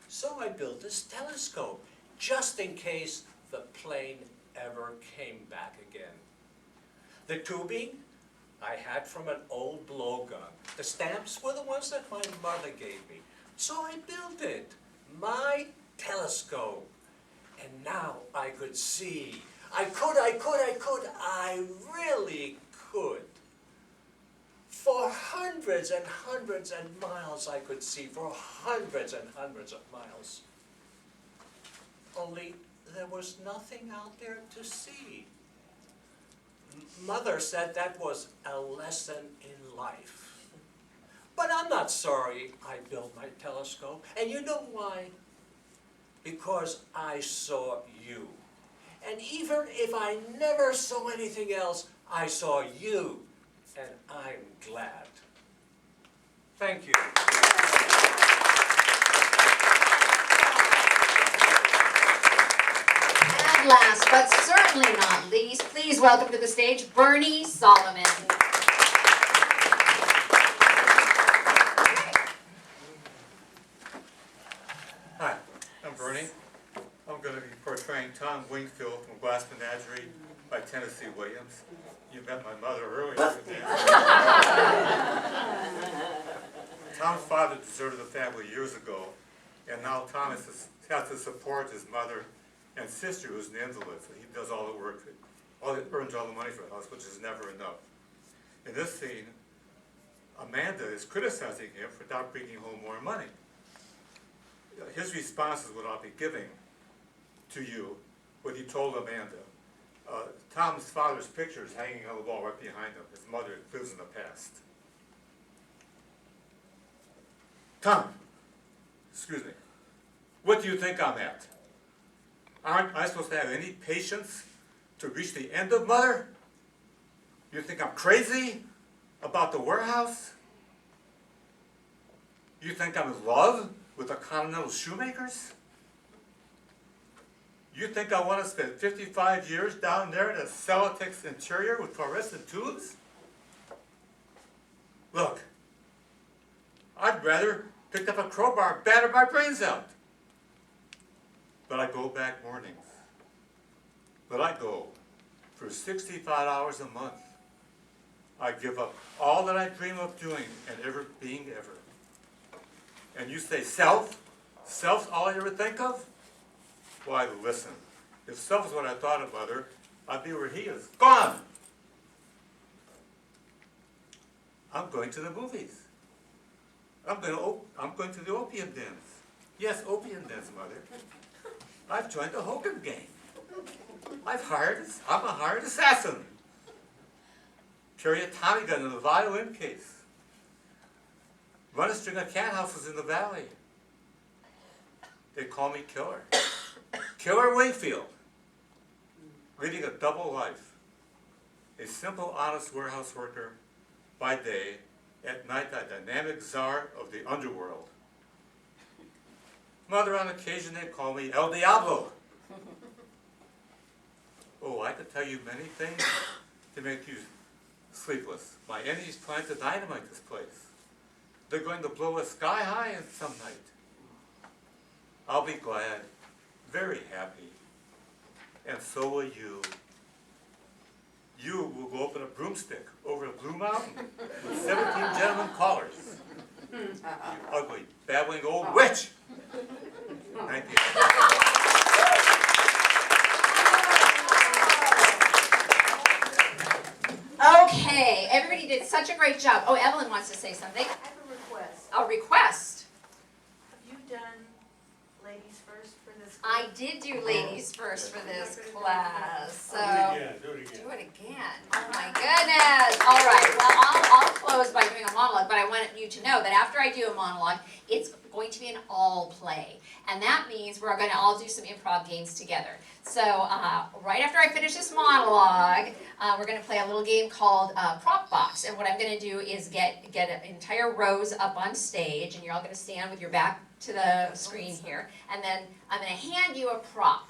So I built this telescope, just in case the plane ever came back again. The tubing I had from an old blowgun. The stamps were the ones that my mother gave me. So I built it, my telescope. And now I could see. I really could. For hundreds and hundreds of miles I could see, for hundreds and hundreds of miles. Only there was nothing out there to see. Mother said that was a lesson in life. But I'm not sorry I built my telescope. And you know why? Because I saw you. And even if I never saw anything else, I saw you. And I'm glad. Thank you. And last but certainly not least, please welcome to the stage Bernie Solomon. Hi, I'm Bernie. I'm going to be portraying Tom Wingfield from Glass Menagerie by Tennessee Williams. You met my mother earlier today. Tom's father deserted the family years ago, and now Tom has to support his mother and sister, who's an invalid, so he does all the work, earns all the money for the house, which is never enough. In this scene, Amanda is criticizing him for not bringing home more money. his response is what I'll be giving to you, what he told Amanda. Tom's father's picture is hanging on the wall right behind him. His mother lives in the past. Tom, excuse me, what do you think I'm at? Aren't I supposed to have any patience to reach the end of Mother? You think I'm crazy about the warehouse? You think I'm in love with the Continental Shoemakers? You think I want to spend 55 years down there in a Celotex interior with fluorescent tubes? Look, I'd rather pick up a crowbar and batter my brains out. But I go back mornings. But I go for 65 hours a month. I give up all that I dream of doing and ever being ever. And you say self? Self's all I ever think of? Why, listen, if self is what I thought of Mother, I'd be where he is. Gone! I'm going to the movies. I'm going to the opium dens. Yes, opium dens, Mother. I've joined the Hogan gang. I'm a hired assassin. Carry a Tommy gun in a violin case. Run a string of cat houses in the valley. They call me Killer. Killer Wingfield. Leading a double life. A simple, honest warehouse worker by day, at night a dynamic czar of the underworld. Mother, on occasion they call me El Diablo. Oh, I could tell you many things to make you sleepless. My enemies plan to dynamite this place. They're going to blow us sky high in some night. I'll be glad, very happy, and so will you. You will go up in a broomstick over a blue mountain with 17 gentlemen callers. You ugly, babbling old witch. Thank you. Okay, everybody did such a great job. Oh, Evelyn wants to say something. I have a request. A request. Have you done ladies first for this class? I did do ladies first for this class, so. Do it Do it again. Oh my goodness. All right, well, I'll close by doing a monologue, but I want you to know that after I do a monologue, it's going to be an all play. And that means we're going to all do some improv games together. So right after I finish this monologue, we're going to play a little game called Prop Box. And what I'm going to do is get entire rows up on stage, and you're all going to stand with your back to the screen here. And then I'm going to hand you a prop.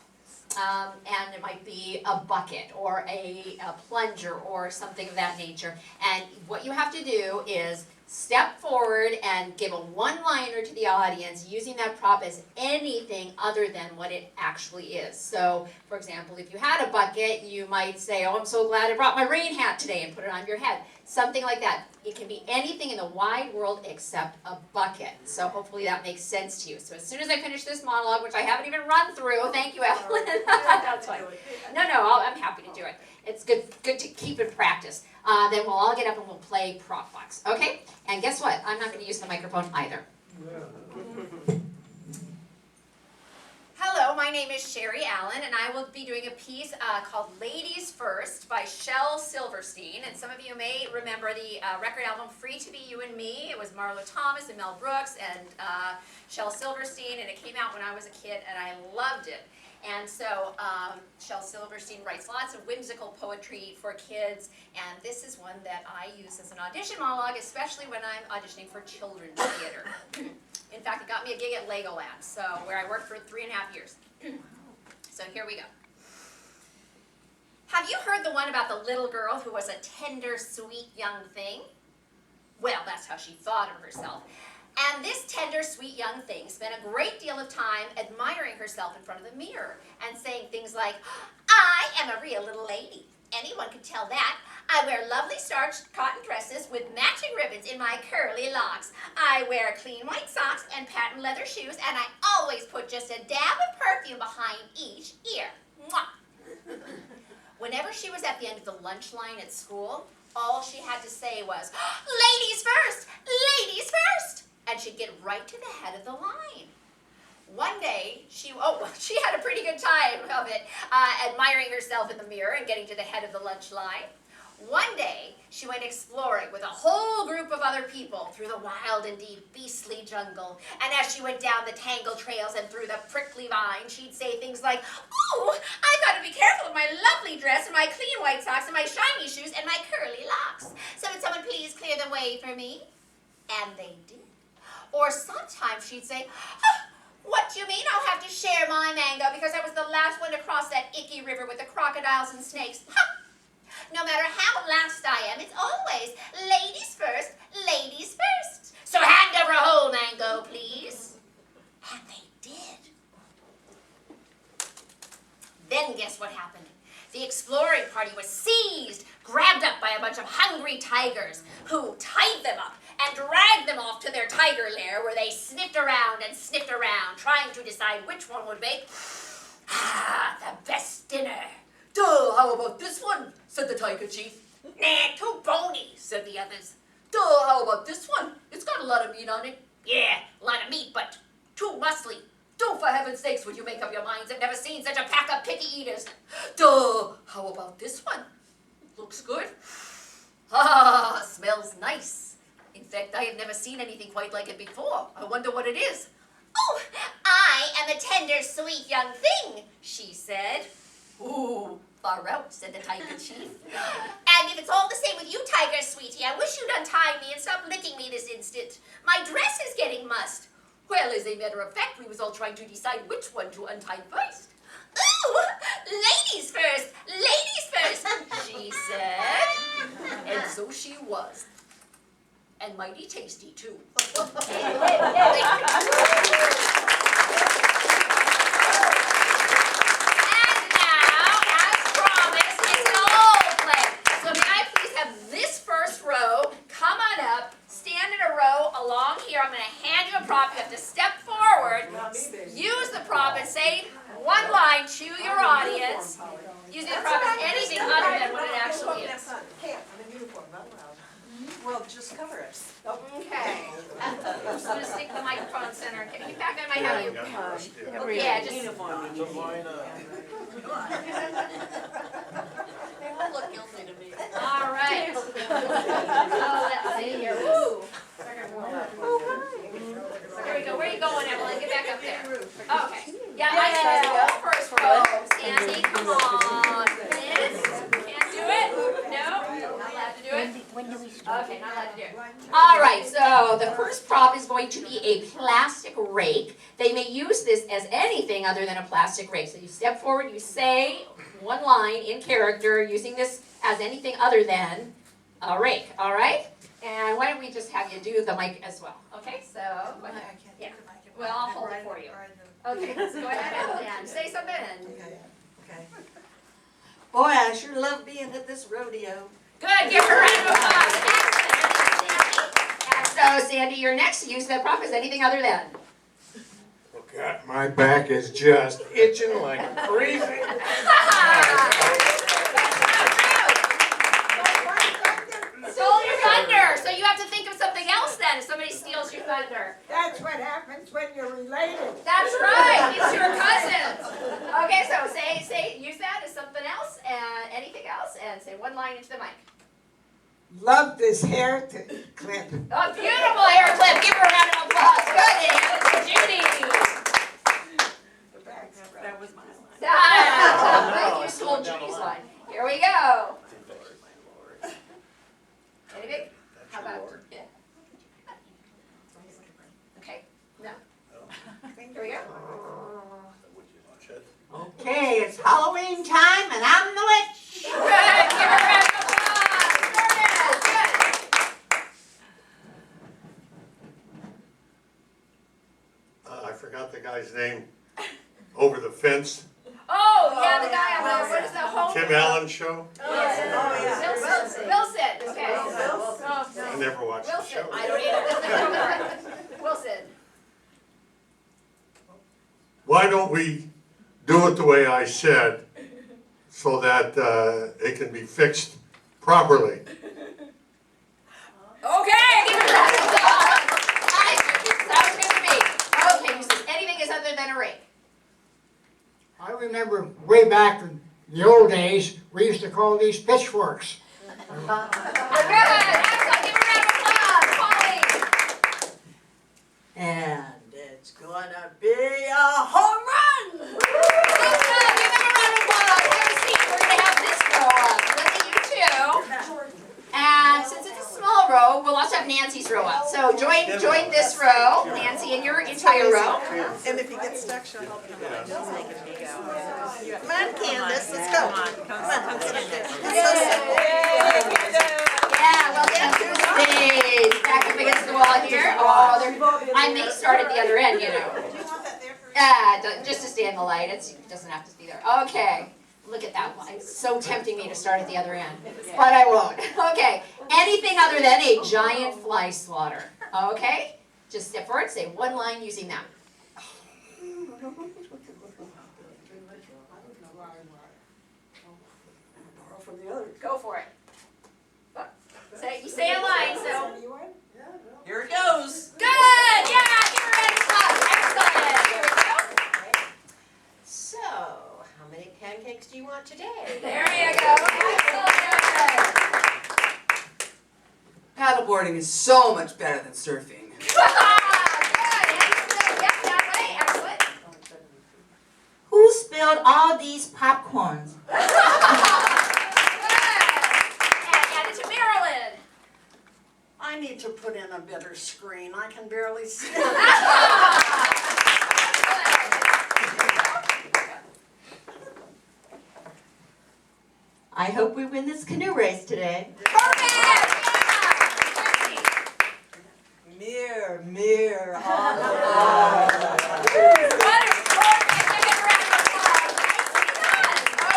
And it might be a bucket or a plunger or something of that nature. And what you have to do is step forward and give a one-liner to the audience using that prop as anything other than what it actually is. So, for example, if you had a bucket, you might say, oh, I'm so glad I brought my rain hat today, and put it on your head. Something like that. It can be anything in the wide world except a bucket. So hopefully that makes sense to you. So as soon as I finish this monologue, which I haven't even run through, thank you, Evelyn. That's fine. No, I'm happy to do it. It's good to keep in practice. Then we'll all get up and we'll play Prop Box. Okay? And guess what? I'm not going to use the microphone either. Hello, my name is Sherri Allen, and I will be doing a piece called Ladies First by Shel Silverstein. And some of you may remember the record album Free to Be You and Me. It was Marlo Thomas and Mel Brooks and Shel Silverstein, and it came out when I was a kid, and I loved it. And so Shel Silverstein writes lots of whimsical poetry for kids, and this is one that I use as an audition monologue, especially when I'm auditioning for children's theater. In fact, it got me a gig at Legoland, so where I worked for 3.5 years. So here we go. Have you heard the one about the little girl who was a tender, sweet young thing? Well, that's how she thought of herself. And this tender, sweet young thing spent a great deal of time admiring herself in front of the mirror and saying things like, I am a real little lady. Anyone could tell that. I wear lovely starched cotton dresses with matching ribbons in my curly locks. I wear clean white socks and patent leather shoes, and I always put just a dab of perfume behind each ear. Mwah. Whenever she was at the end of the lunch line at school, all she had to say was, ladies first, ladies first, and she'd get right to the head of the line. One day, she had a pretty good time of it, admiring herself in the mirror and getting to the head of the lunch line. One day, she went exploring with a whole group of other people through the wild and deep beastly jungle. And as she went down the tangled trails and through the prickly vines, she'd say things like, "Oh, I've got to be careful of my lovely dress and my clean white socks and my shiny shoes and my curly locks. So would someone please clear the way for me?" And they did. Or sometimes she'd say, "Oh, what do you mean I'll have to share my mango because I was the last one to cross that icky river with the crocodiles and snakes? Ha! No matter how last I am, it's always ladies first, ladies first. So hand over a whole mango, please." And they did. Then guess what happened? The exploring party was seized, grabbed up by a bunch of hungry tigers who tied them up and dragged them off to their tiger lair where they sniffed around, trying to decide which one would make the best dinner. "Duh, how about this one?" said the tiger chief. "Nah, too bony," said the others. "Duh, how about this one? It's got a lot of meat on it." "Yeah, a lot of meat, but too muscly." "Duh, for heaven's sakes, would you make up your minds? I've never seen such a pack of picky eaters." "Duh, how about this one? Looks good. Ah, smells nice. In fact, I have never seen anything quite like it before. I wonder what it is." "Oh, I am a tender, sweet young thing," she said. "Ooh, far out," said the tiger chief. "And if it's all the same with you, tiger sweetie, I wish you'd untie me and stop licking me this instant. My dress is getting mussed." Well, as a matter of fact, we was all trying to decide which one to untie first. "Ooh, ladies first, she said. And so she was. And mighty tasty, too. This first row, come on up, stand in a row along here. I'm going to hand you a prop. You have to step forward, use the prop and say one line to your audience, using the prop as anything other than what it actually is. Can't, I'm in uniform, not allowed. Well, just cover us. Okay. I'm just going to stick the microphone in center. Can you back? I might have you. Yeah, just. They all look guilty to me. All right. Let's see here. Woo. There we go. Where are you going, Evelyn? Get back up there. Okay. Yeah, I said go first row. Sandy, come on. Miss, can't do it? No? Not allowed to do it? Okay, not allowed to do it. All right, so the first prop is going to be a plastic rake. They may use this as anything other than a plastic rake. So you step forward, you say one line in character using this as anything other than a rake, all right? And why don't we just have you do the mic as well, okay? So, go ahead. Yeah. Well, I'll hold it for you. Okay, so go ahead and say something. Okay. Boy, I sure love being at this rodeo. Good, give her a round of applause. Excellent. And so, Sandy, you're next. Use the prop as anything other than. God, my back is just itching like crazy. Stole your thunder, so you have to think of something else then if somebody steals your thunder. That's what happens when you're related. That's right, it's your cousins. Okay, so use that as something else and anything else and say one line into the mic. Love this hair clip. Oh, beautiful hair clip. Give her a round of applause. Good, Judy. That was my line. Thank you, stole Judy's line. Here we go. Anything? How about, yeah. Okay, no. Here we go. Okay, it's Halloween time and I'm the witch. Good, give her a round of applause. Good. I forgot the guy's name. Over the fence. Oh, yeah, the guy on the, what is the home? Tim Allen show. Wilson, okay. I never watched the Wilson, show. I don't either. Wilson. Why don't we do it the way I said so that it can be fixed properly? Okay, give her that. Sounds good to me. Okay, he says anything is other than remember way back in the old days, we used to call these pitchforks. Good, excellent, give a round of applause, Polly. And it's gonna be a home run! Awesome, give them a round of applause, have a seat, we're gonna have this row up, look at you too. And since it's a small row, we'll also have Nancy's row up. So join this row, Nancy, and your entire row. And if you get stuck, she'll help you. Come on, Candace, let's go. Come on, get up there. Yeah, well, then through the stage, back up against the wall here. Oh, I may start at the other end, you know. Just to stay in the light, it doesn't have to be there. Okay. Look at that one. It's so tempting me to start at the other end, but I won't. Okay. Anything other than a giant fly swatter. Okay? Just step forward, say one line using that. Go for it. You say a line, so. Here it goes. Good! Yeah! Give her a round of applause. Excellent. Here we go. So, how many pancakes do you want today? There you go. Excellent. Paddleboarding is so much better than surfing. Who spilled all these popcorns? And to Marilyn. I need to put in a better screen. I can barely see. I hope we win this canoe race today. Mirror, mirror on the wall.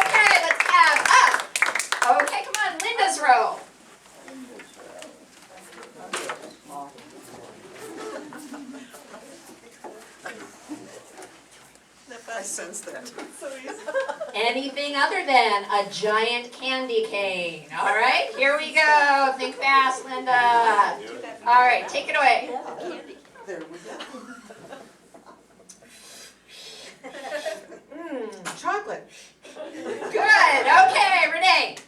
Okay, let's have up. Okay, come on, Linda's row. I sense that. Anything other than a giant candy cane. All right, here we go. Think fast, Linda. All right, take it away. There we go. Chocolate. Good. Okay, Renae.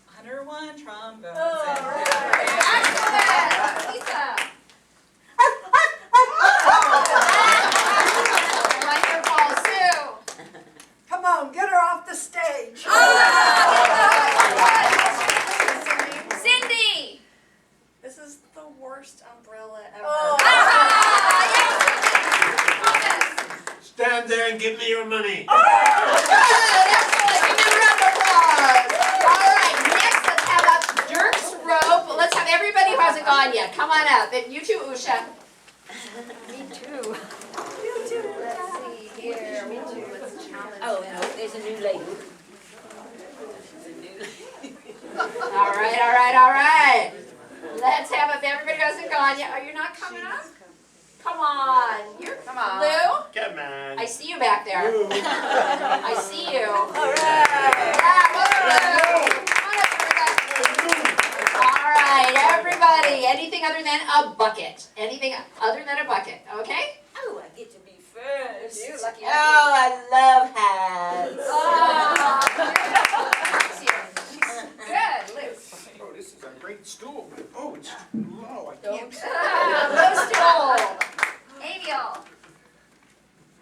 101 trombones. Excellent. Lisa. Wonderful. Sue. Come on, get her off the stage. Cindy. This is the worst umbrella ever. Stand there and give me your money. Dirk's rope. Let's have everybody who hasn't gone yet. Come on up. And you too, Usha. Me too. Let's see here. Me too. Let's challenge. Oh, no, there's a new lady. All right. Let's have up everybody who hasn't gone yet. Are you not coming up? Come on. Come on. Lou? Come on. I see you back there. I see you. All right. Yeah, welcome. All right, everybody. Anything other than a bucket. Anything other than a bucket, okay? Oh, I get to be first. You lucky. Oh, I love hats. Good, Lou. Oh, this is a great stool. Oh, it's too low. I can't. Low stool. Amiel.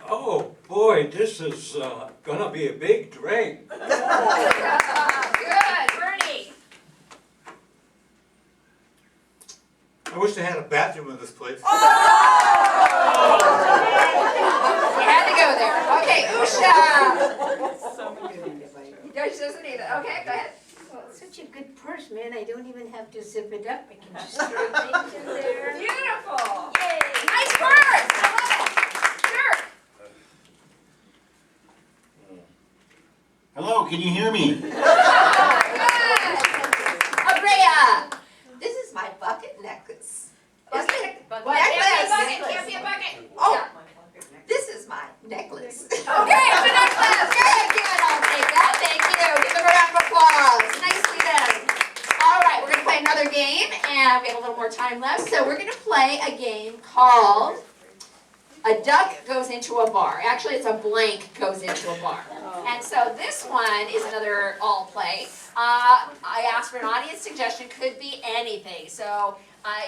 Oh, boy, this is gonna be a big drink. Good, Bernie. I wish they had a bathroom in this place. You had to go there. Okay, Usha. She doesn't need it. Okay, go ahead. Well, it's such a good purse, man. I don't even have to zip it up. I can just throw things in there. Beautiful. Yay. Nice purse. I love it. Dirk. Hello, can you hear me? Good. Abrea. This is my bucket necklace. Bucket. Necklace. Can't be a bucket. Oh, Yeah. this is my necklace. Okay, it's a necklace. Good. I'll take that. Thank you. Give them a round of applause. Nicely done. All right, we're going to play another game, and we have a little more time left. So we're going to play a game called A duck goes into a bar. Actually, it's a blank goes into a bar. And so this one is another all play. I asked for an audience suggestion, could be anything. So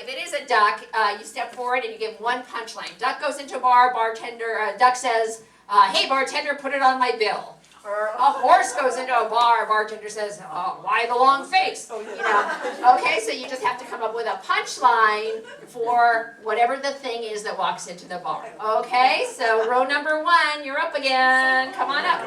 if it is a duck, you step forward and you give one punchline. Duck goes into a bar, duck says, hey bartender, put it on my bill. Or a horse goes into a bar, bartender says, why the long face? You know? Okay, so you just have to come up with a punchline for whatever the thing is that walks into the bar. Okay, so row number 1, you're up again. Come on up.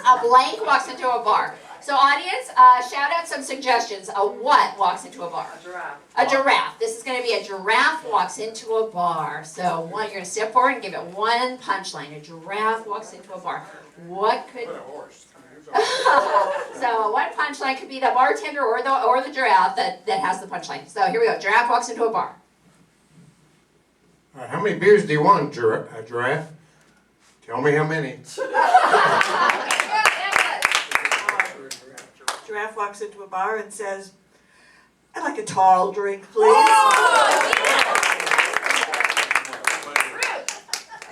A blank walks into a bar. So audience, shout out some suggestions. A what walks into a bar? A giraffe. A giraffe. This is going to be a giraffe walks into a bar. So one, you're going to step forward and give it one punchline. A giraffe walks into a bar. What could? What a horse. So one punchline could be the bartender or the giraffe that has the punchline. So here we go. Giraffe walks into a bar. How many beers do you want, giraffe? Tell me how many. Giraffe walks into a bar and says, I'd like a tall drink, please.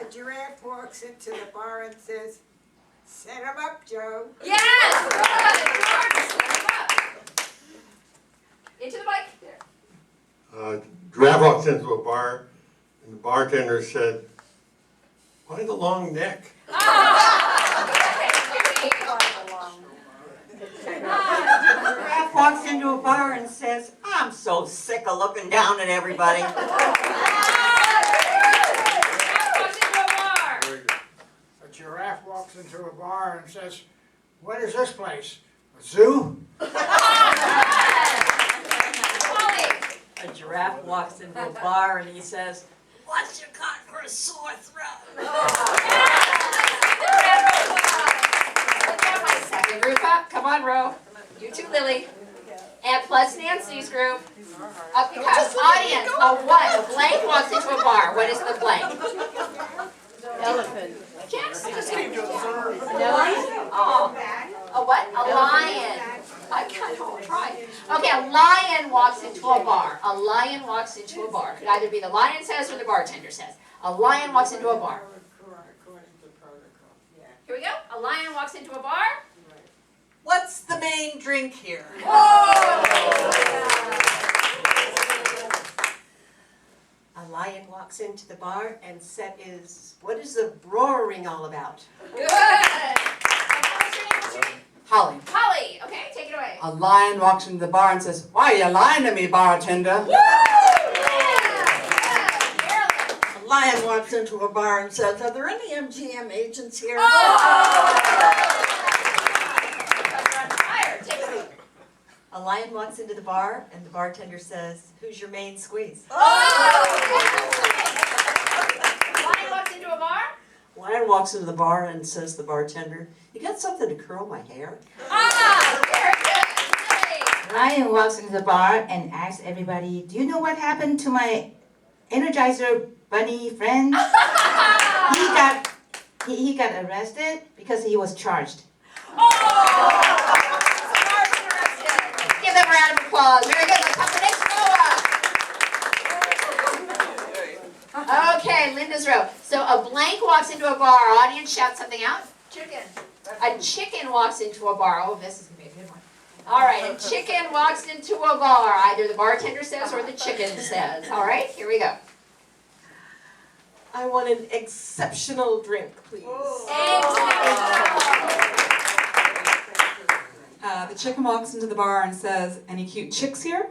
A giraffe walks into the bar and says, set him up, Joe. Yes! Into the mic. Giraffe walks into a bar, and the bartender said, why the long neck? Giraffe walks into a bar and says, I'm so sick of looking down at everybody. A giraffe walks into a bar and says, what is this place? A zoo? A giraffe walks into a bar and he says, what's your cut for a sore throat? My second group up. Come on, Ro. You too, Lily. And plus Nancy's group. Up you come. Audience, a what? A blank walks into a bar. What is the blank? Elephant. Jackson. Oh. A what? A lion. I kind of tried. Okay, a lion walks into a bar. A lion walks into a bar. Could either be the lion says or the bartender says. A lion walks into a bar. Here we go. A lion walks into a bar. What's the main drink here? A lion walks into the bar and what is the roaring all about? Good. Holly. Holly, okay, take it away. A lion walks into the bar and says, why are you lying to me, bartender? A lion walks into a bar and says, are there any MGM agents here? A lion walks into the bar and the bartender says, who's your main squeeze? Lion walks into a bar. Lion walks into the bar and says to the bartender, you got something to curl my hair? Very good. Lion walks into the bar and asks everybody, do you know what happened to my Energizer bunny friend? He got arrested because he was charged. Give them a round of applause. Very good. Let's come to the next row up. Okay, Linda's row. So a blank walks into a bar. Audience, shout something out. Chicken. A chicken walks into a bar. Oh, this is going to be a good one. All right, a chicken walks into a bar. Either the bartender says or the chicken says. All right, here we go. I want an exceptional drink, please. The chicken walks into the bar and says, any cute chicks here?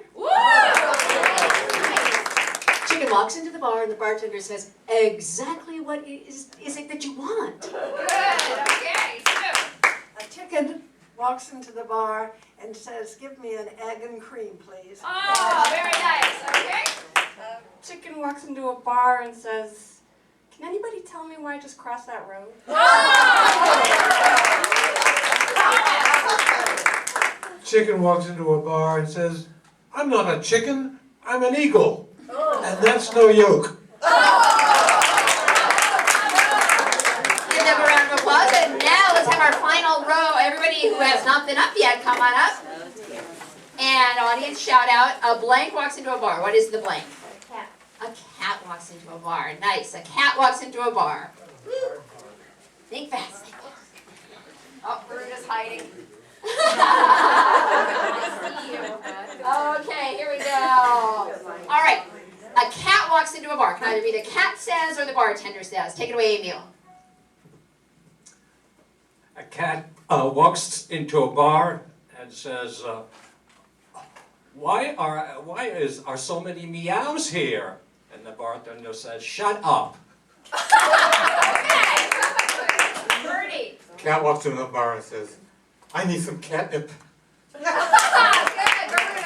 Chicken walks into the bar and the bartender says, exactly what is it that you want? Good, okay, so. A chicken walks into the bar and says, give me an egg and cream, please. Oh, very nice, okay. Chicken walks into a bar and says, can anybody tell me why I just crossed that road? Chicken walks into a bar and says, I'm not a chicken, I'm an eagle. And that's no yoke. Give them a round of applause. And now let's have our final row. Everybody who has not been up yet, come on up. And audience, shout out. A blank walks into a bar. What is the blank? A cat walks into a bar. Nice. A cat walks into a bar. Think fast. Think fast. Oh, Garuda's hiding. Okay, here we go. All right. A cat walks into a bar. Can either be the cat says or the bartender says. Take it away, Amiel. A cat walks into a bar and says, why are so many meows here? And the bartender says, shut up. Okay. Bernie. Cat walks into the bar and says, I need some catnip. Good, Garuda.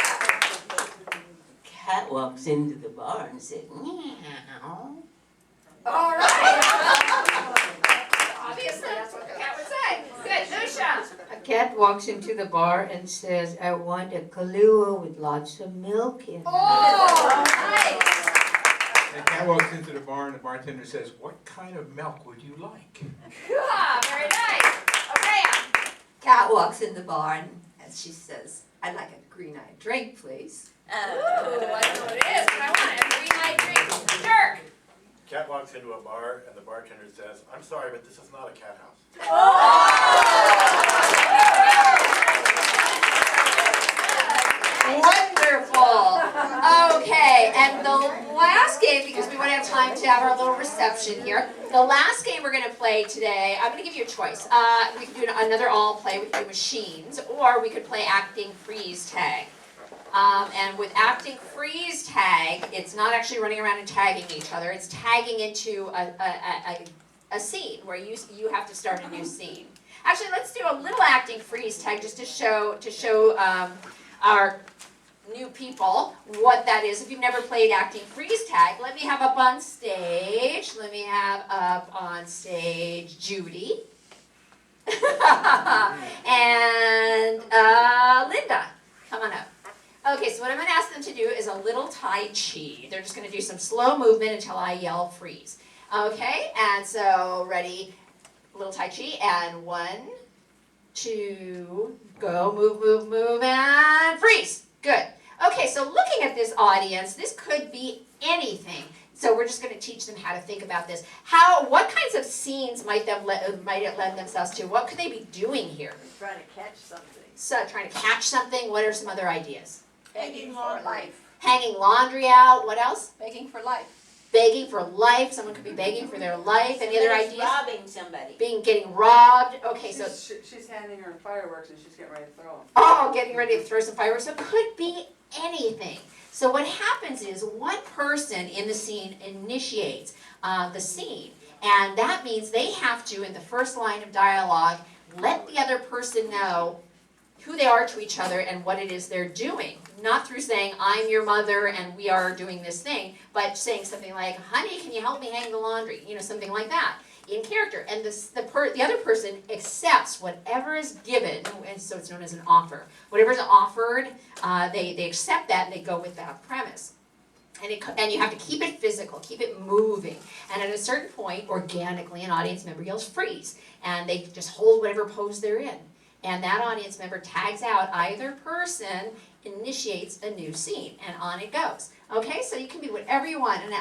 Cat walks into the bar and says, meow. All right. Obviously, that's what the cat would say. Good, Lucia. A cat walks into the bar and says, I want a Kahlua with lots of milk in it. Oh, nice. A cat walks into the bar and the bartender says, what kind of milk would you like? Yeah, very nice. Abrea. Cat walks in the bar and she says, I'd like a green-eyed drink, please. Ooh, I don't know what it is, but I want a green-eyed drink. Dirk. Cat walks into a bar and the bartender says, I'm sorry, but this is not a cat house. Wonderful. Okay, and the last game, because we want to have time to have our little reception here, the last game we're going to play today, I'm going to give you a choice. We could do another all play, we could do machines, or we could play acting freeze tag. And with acting freeze tag, it's not actually running around and tagging each other, it's tagging into a scene where you have to start a new scene. Actually, let's do a little acting freeze tag just to show our new people what that is. If you've never played acting freeze tag, let me have up on stage. Let me have up on stage Judy and Linda. Come on up. Okay, so what I'm going to ask them to do is a little Tai Chi. They're just going to do some slow movement until I yell freeze. Okay, and so ready, little Tai Chi, and 1, 2, go, move, move, move, and freeze. Good. Okay, so looking at this audience, this could be anything. So we're just going to teach them how to think about this. What kinds of scenes might it lend themselves to? What could they be doing here? Trying to catch something. So trying to catch something. What are some other ideas? Begging for life. Hanging laundry out. What else? Begging for life. Begging for life. Someone could be begging for their life. Any other ideas? Robbing somebody. Getting robbed. Okay, so She's handing her fireworks and she's getting ready to throw them. oh, getting ready to throw some fireworks. So it could be anything. So what happens is one person in the scene initiates the scene, and that means they have to, in the first line of dialogue, let the other person know who they are to each other and what it is they're doing. Not through saying, I'm your mother and we are doing this thing, but saying something like, honey, can you help me hang the laundry? You know, something like that in character. And the other person accepts whatever is given, and so it's known as an offer. Whatever is offered, they accept that and they go with that premise. And you have to keep it physical, keep it moving. And at a certain point, organically, an audience member yells freeze. And they just hold whatever pose they're in. And that audience member tags out either person, initiates a new scene, and on it goes. Okay, so you can be whatever you want. And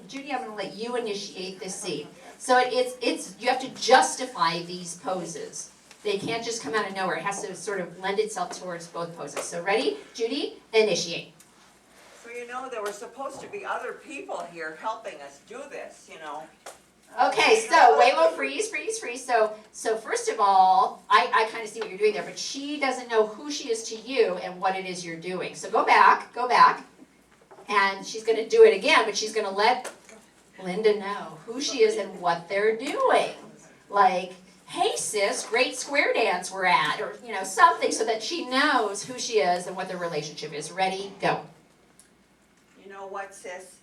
Judy, I'm gonna let you initiate this scene. So you have to justify these poses. They can't just come out of nowhere. It has to sort of lend itself towards both poses. So ready, Judy, initiate. So there were supposed to be other people here helping us do this, Okay, so wait, we'll freeze. So first of all, I kind of see what you're doing there, but she doesn't know who she is to you and what it is you're doing. So go back, and she's going to do it again, but she's going to let Linda know who she is and what they're doing. Like, hey sis, great square dance we're at, or something so that she knows who she is and what their relationship is. Ready, go. You know what, sis?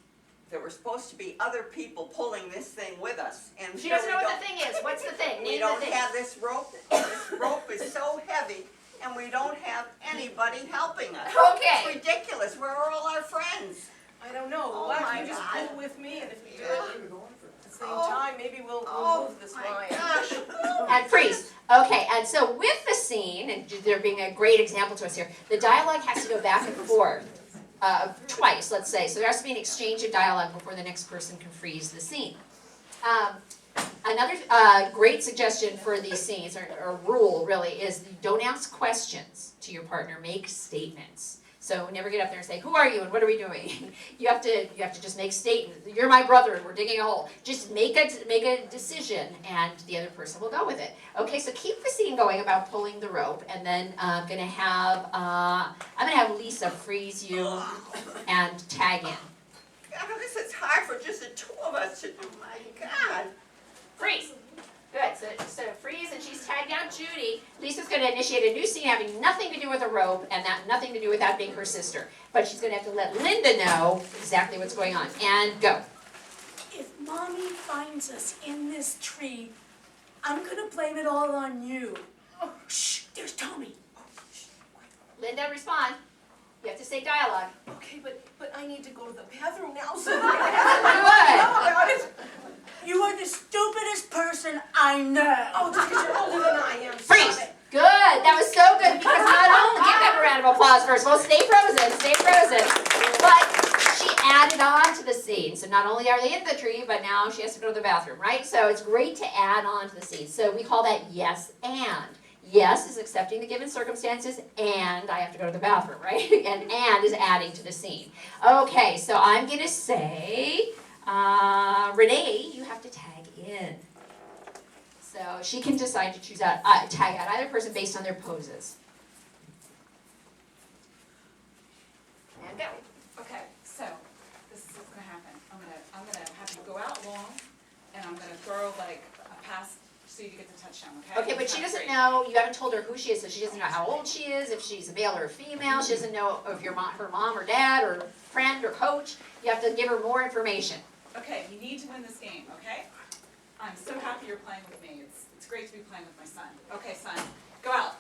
There were supposed to be other people pulling this thing with us. And She doesn't know what the thing is. What's the thing? We don't have this rope. This rope is so heavy, and we don't have anybody helping us. Okay. It's ridiculous. Where are all our friends? I don't know. Oh Why my don't you just God. pull with me, and if you do it at the same time, maybe we'll move this line. Gosh. And freeze. Okay, and so with the scene, and there being a great example to us here, the dialogue has to go back and forth. twice, let's say. So there has to be an exchange of dialogue before the next person can freeze the scene. Another great suggestion for these scenes, or rule really, is don't ask questions to your partner, make statements. So never get up there and say, who are you and what are we doing? You have to just make statements. You're my brother and we're digging a hole. Just make a decision and the other person will go with it. Okay, so keep the scene going about pulling the rope, and then I'm gonna have Lisa freeze you and tag in. God, this is hard for just the two of us to do, my God. Freeze. Good. So freeze, and she's tagged down Judy. Lisa's going to initiate a new scene having nothing to do with a rope and nothing to do with that being her sister. But she's going to have to let Linda know exactly what's going on. And go. If Mommy finds us in this tree, I'm gonna blame it all on you. Oh, shh, there's Tommy. Linda, respond. You have to say dialogue. Okay, but I need to go to the bathroom now, so What? You are the stupidest person I know. Oh, just because you're older than I am. Freeze. Good. That was so good because not only give them a round of applause first. Well, stay frozen. But she added on to the scene. So not only are they in the tree, but now she has to go to the bathroom, right? So it's great to add on to the scene. So we call that yes and. Yes is accepting the given circumstances, and I have to go to the bathroom, right? And is adding to the scene. Okay, so I'm gonna say, Renae, you have to tag in. So she can decide to choose tag out either person based on their poses. And go. Okay, so this is what's gonna happen. I'm gonna have you go out long, and I'm gonna throw like a pass so you get the touchdown, okay? Okay, but she doesn't know, you haven't told her who she is, so she doesn't know how old she is, if she's a male or a female. She doesn't know if you're her mom or dad or friend or coach. You have to give her more information. Okay, you need to win this game, okay? I'm so happy you're playing with me. It's great to be playing with my son. Okay, son, go out.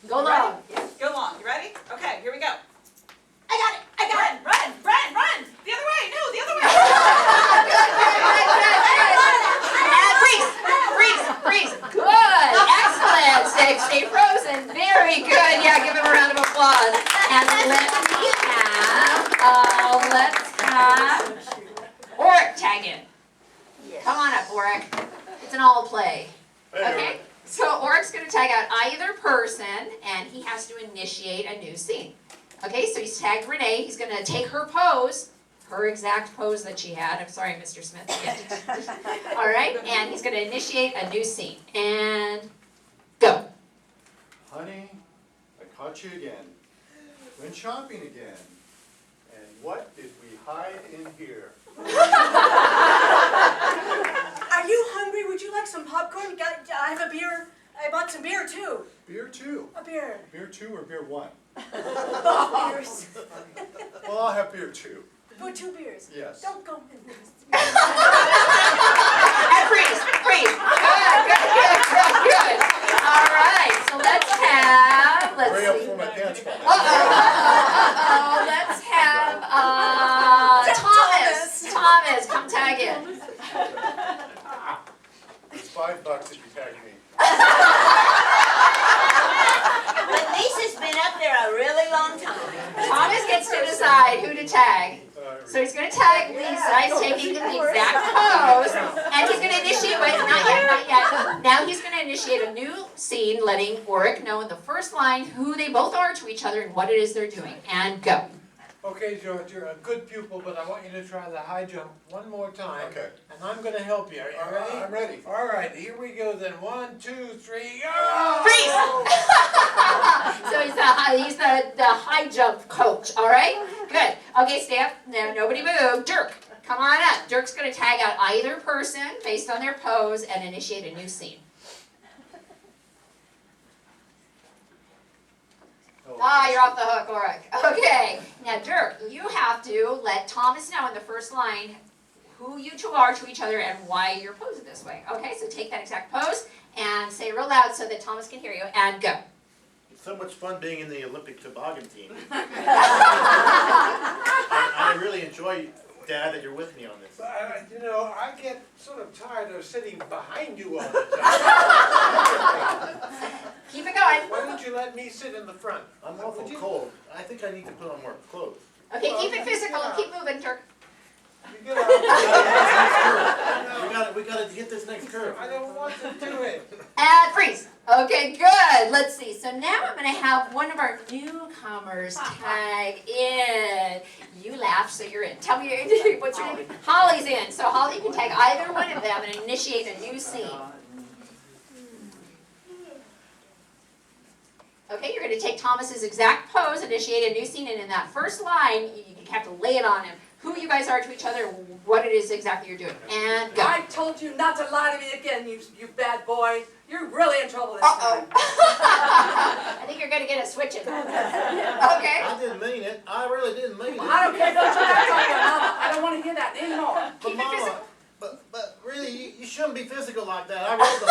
Go You long. ready? Yes, go long. You ready? Okay, here we go. I got it. Run! The other way! No, the other way! And freeze! Good! Excellent! Stay frozen. Very good. Yeah, give him a round of applause. And let's have Oric tag in. Come on up, Oric. It's an all play. Okay? So Oric's going to tag out either person, and he has to initiate a new scene. Okay, so he's tagged Renae. He's going to take her pose, her exact pose that she had. I'm sorry, Mr. Smith. All right, and he's going to initiate a new scene. And go. Honey, I caught you again. Went shopping again. And what did we hide in here? Are you hungry? Would you like some popcorn? I have a beer. I bought some beer too. Beer 2. A beer. Beer 2 or beer 1? Both beers. Well, I'll have beer 2. Put 2 beers. Yes. Don't go in this. And freeze. Good. All right, so let's Hurry up see. for my pants fall. Let's have Thomas, come tag in. It's $5 if you tag me. But Lisa's been up there a really long time. Thomas gets to decide who to tag. So he's going to tag Lisa. He's taking the exact pose, and he's going to initiate. Wait, not yet. Now he's going to initiate a new scene, letting Oric know in the first line who they both are to each other and what it is they're doing. And go. Okay, George, you're a good pupil, but I want you to try the high jump one more time. Okay. And I'm gonna help you. Are you ready? I'm ready. All right, here we go then. 1, 2, 3, go! Freeze! So he's the high jump coach, all right? Good. Okay, stay up. Now, nobody move. Dirk, come on up. Dirk's going to tag out either person based on their pose and initiate a new scene. You're off the hook, Oric. Okay. Now, Dirk, you have to let Thomas know in the first line who you two are to each other and why you're posing this way. Okay, so take that exact pose and say it real loud so that Thomas can hear you, and go. It's so much fun being in the Olympic toboggan team. I really enjoy, Dad, that you're with me on this. You know, I get sort of tired of sitting behind you all the time. Keep it going. Why don't you let me sit in the front? I'm awful cold. I think I need to put on more clothes. Okay, keep it physical and keep moving, Dirk. You get up. We gotta get this next curve. I don't want to do it. And freeze. Okay, good. Let's see. So now I'm going to have one of our newcomers tag in. You laugh, so you're in. Tell me what's your name? Holly's in. So Holly, you can tag either one of them and initiate a new scene. Okay, you're going to take Thomas's exact pose, initiate a new scene, and in that first line, you have to lay it on him. Who you guys are to each other, what it is exactly you're doing. And go. I told you not to lie to me again, you bad boy. You're really in trouble this time. I think you're going to get a switching. Okay. I didn't mean it. I really didn't mean it. Well, I don't care, don't you act like your mama. I don't want to hear that anymore. But Mama, but really, you shouldn't be physical like that. I wrote the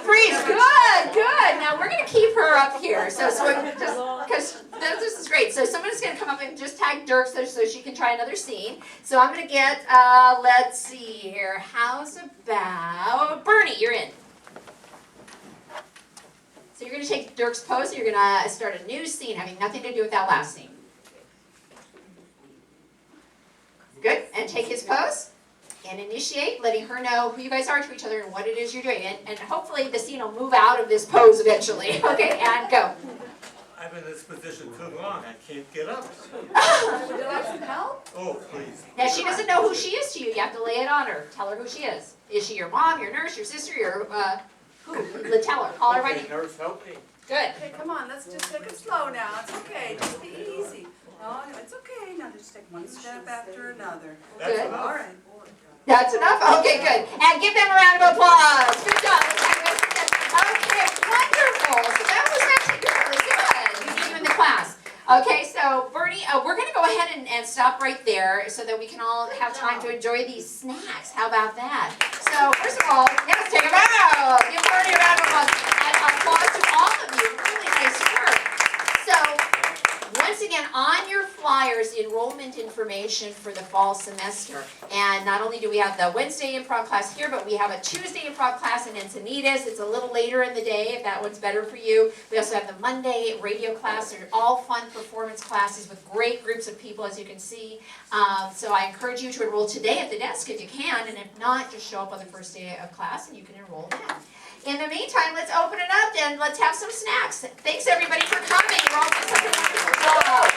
Freeze, good. Now we're going to keep her up here. So because this is great. So someone's going to come up and just tag Dirk so she can try another scene. So I'm going to get, let's see here. How's about Bernie? You're in. So you're going to take Dirk's pose. And you're going to start a new scene having nothing to do with that last scene. Good. And take his pose. And initiate, letting her know who you guys are to each other and what it is you're doing. And hopefully the scene will move out of this pose eventually. Okay, and go. I'm in this position too long, I can't get up. Would you like some help? Oh, please. Now she doesn't know who she is to you. You have to lay it on her. Tell her who she is. Is she your mom, your nurse, your sister, your who? Tell her. Call her by name. Nurse, help me. Good. Okay, come on, let's just take it slow now. It's okay, just be easy. No, it's okay. Now just take one step after another. That's Good. enough. All right. That's enough? Okay, good. And give them a round of applause. Good job. Okay, wonderful. So that was actually really good. You in the class. Okay, so Bernie, we're going to go ahead and stop right there so that we can all have time to enjoy these snacks. How about that? So first of all, let's take a bow. Give Bernie a round of applause. And applause to all of you. Really nice work. So once again, on your flyers, the enrollment information for the fall semester. And not only do we have the Wednesday improv class here, but we have a Tuesday improv class in Encinitas. It's a little later in the day if that one's better for you. We also have the Monday radio class. They're all fun performance classes with great groups of people, as you can see. So I encourage you to enroll today at the desk if you can. And if not, just show up on the first day of class and you can enroll then. In the meantime, let's open it up and let's have some snacks. Thanks everybody for coming. You're all doing such a wonderful job.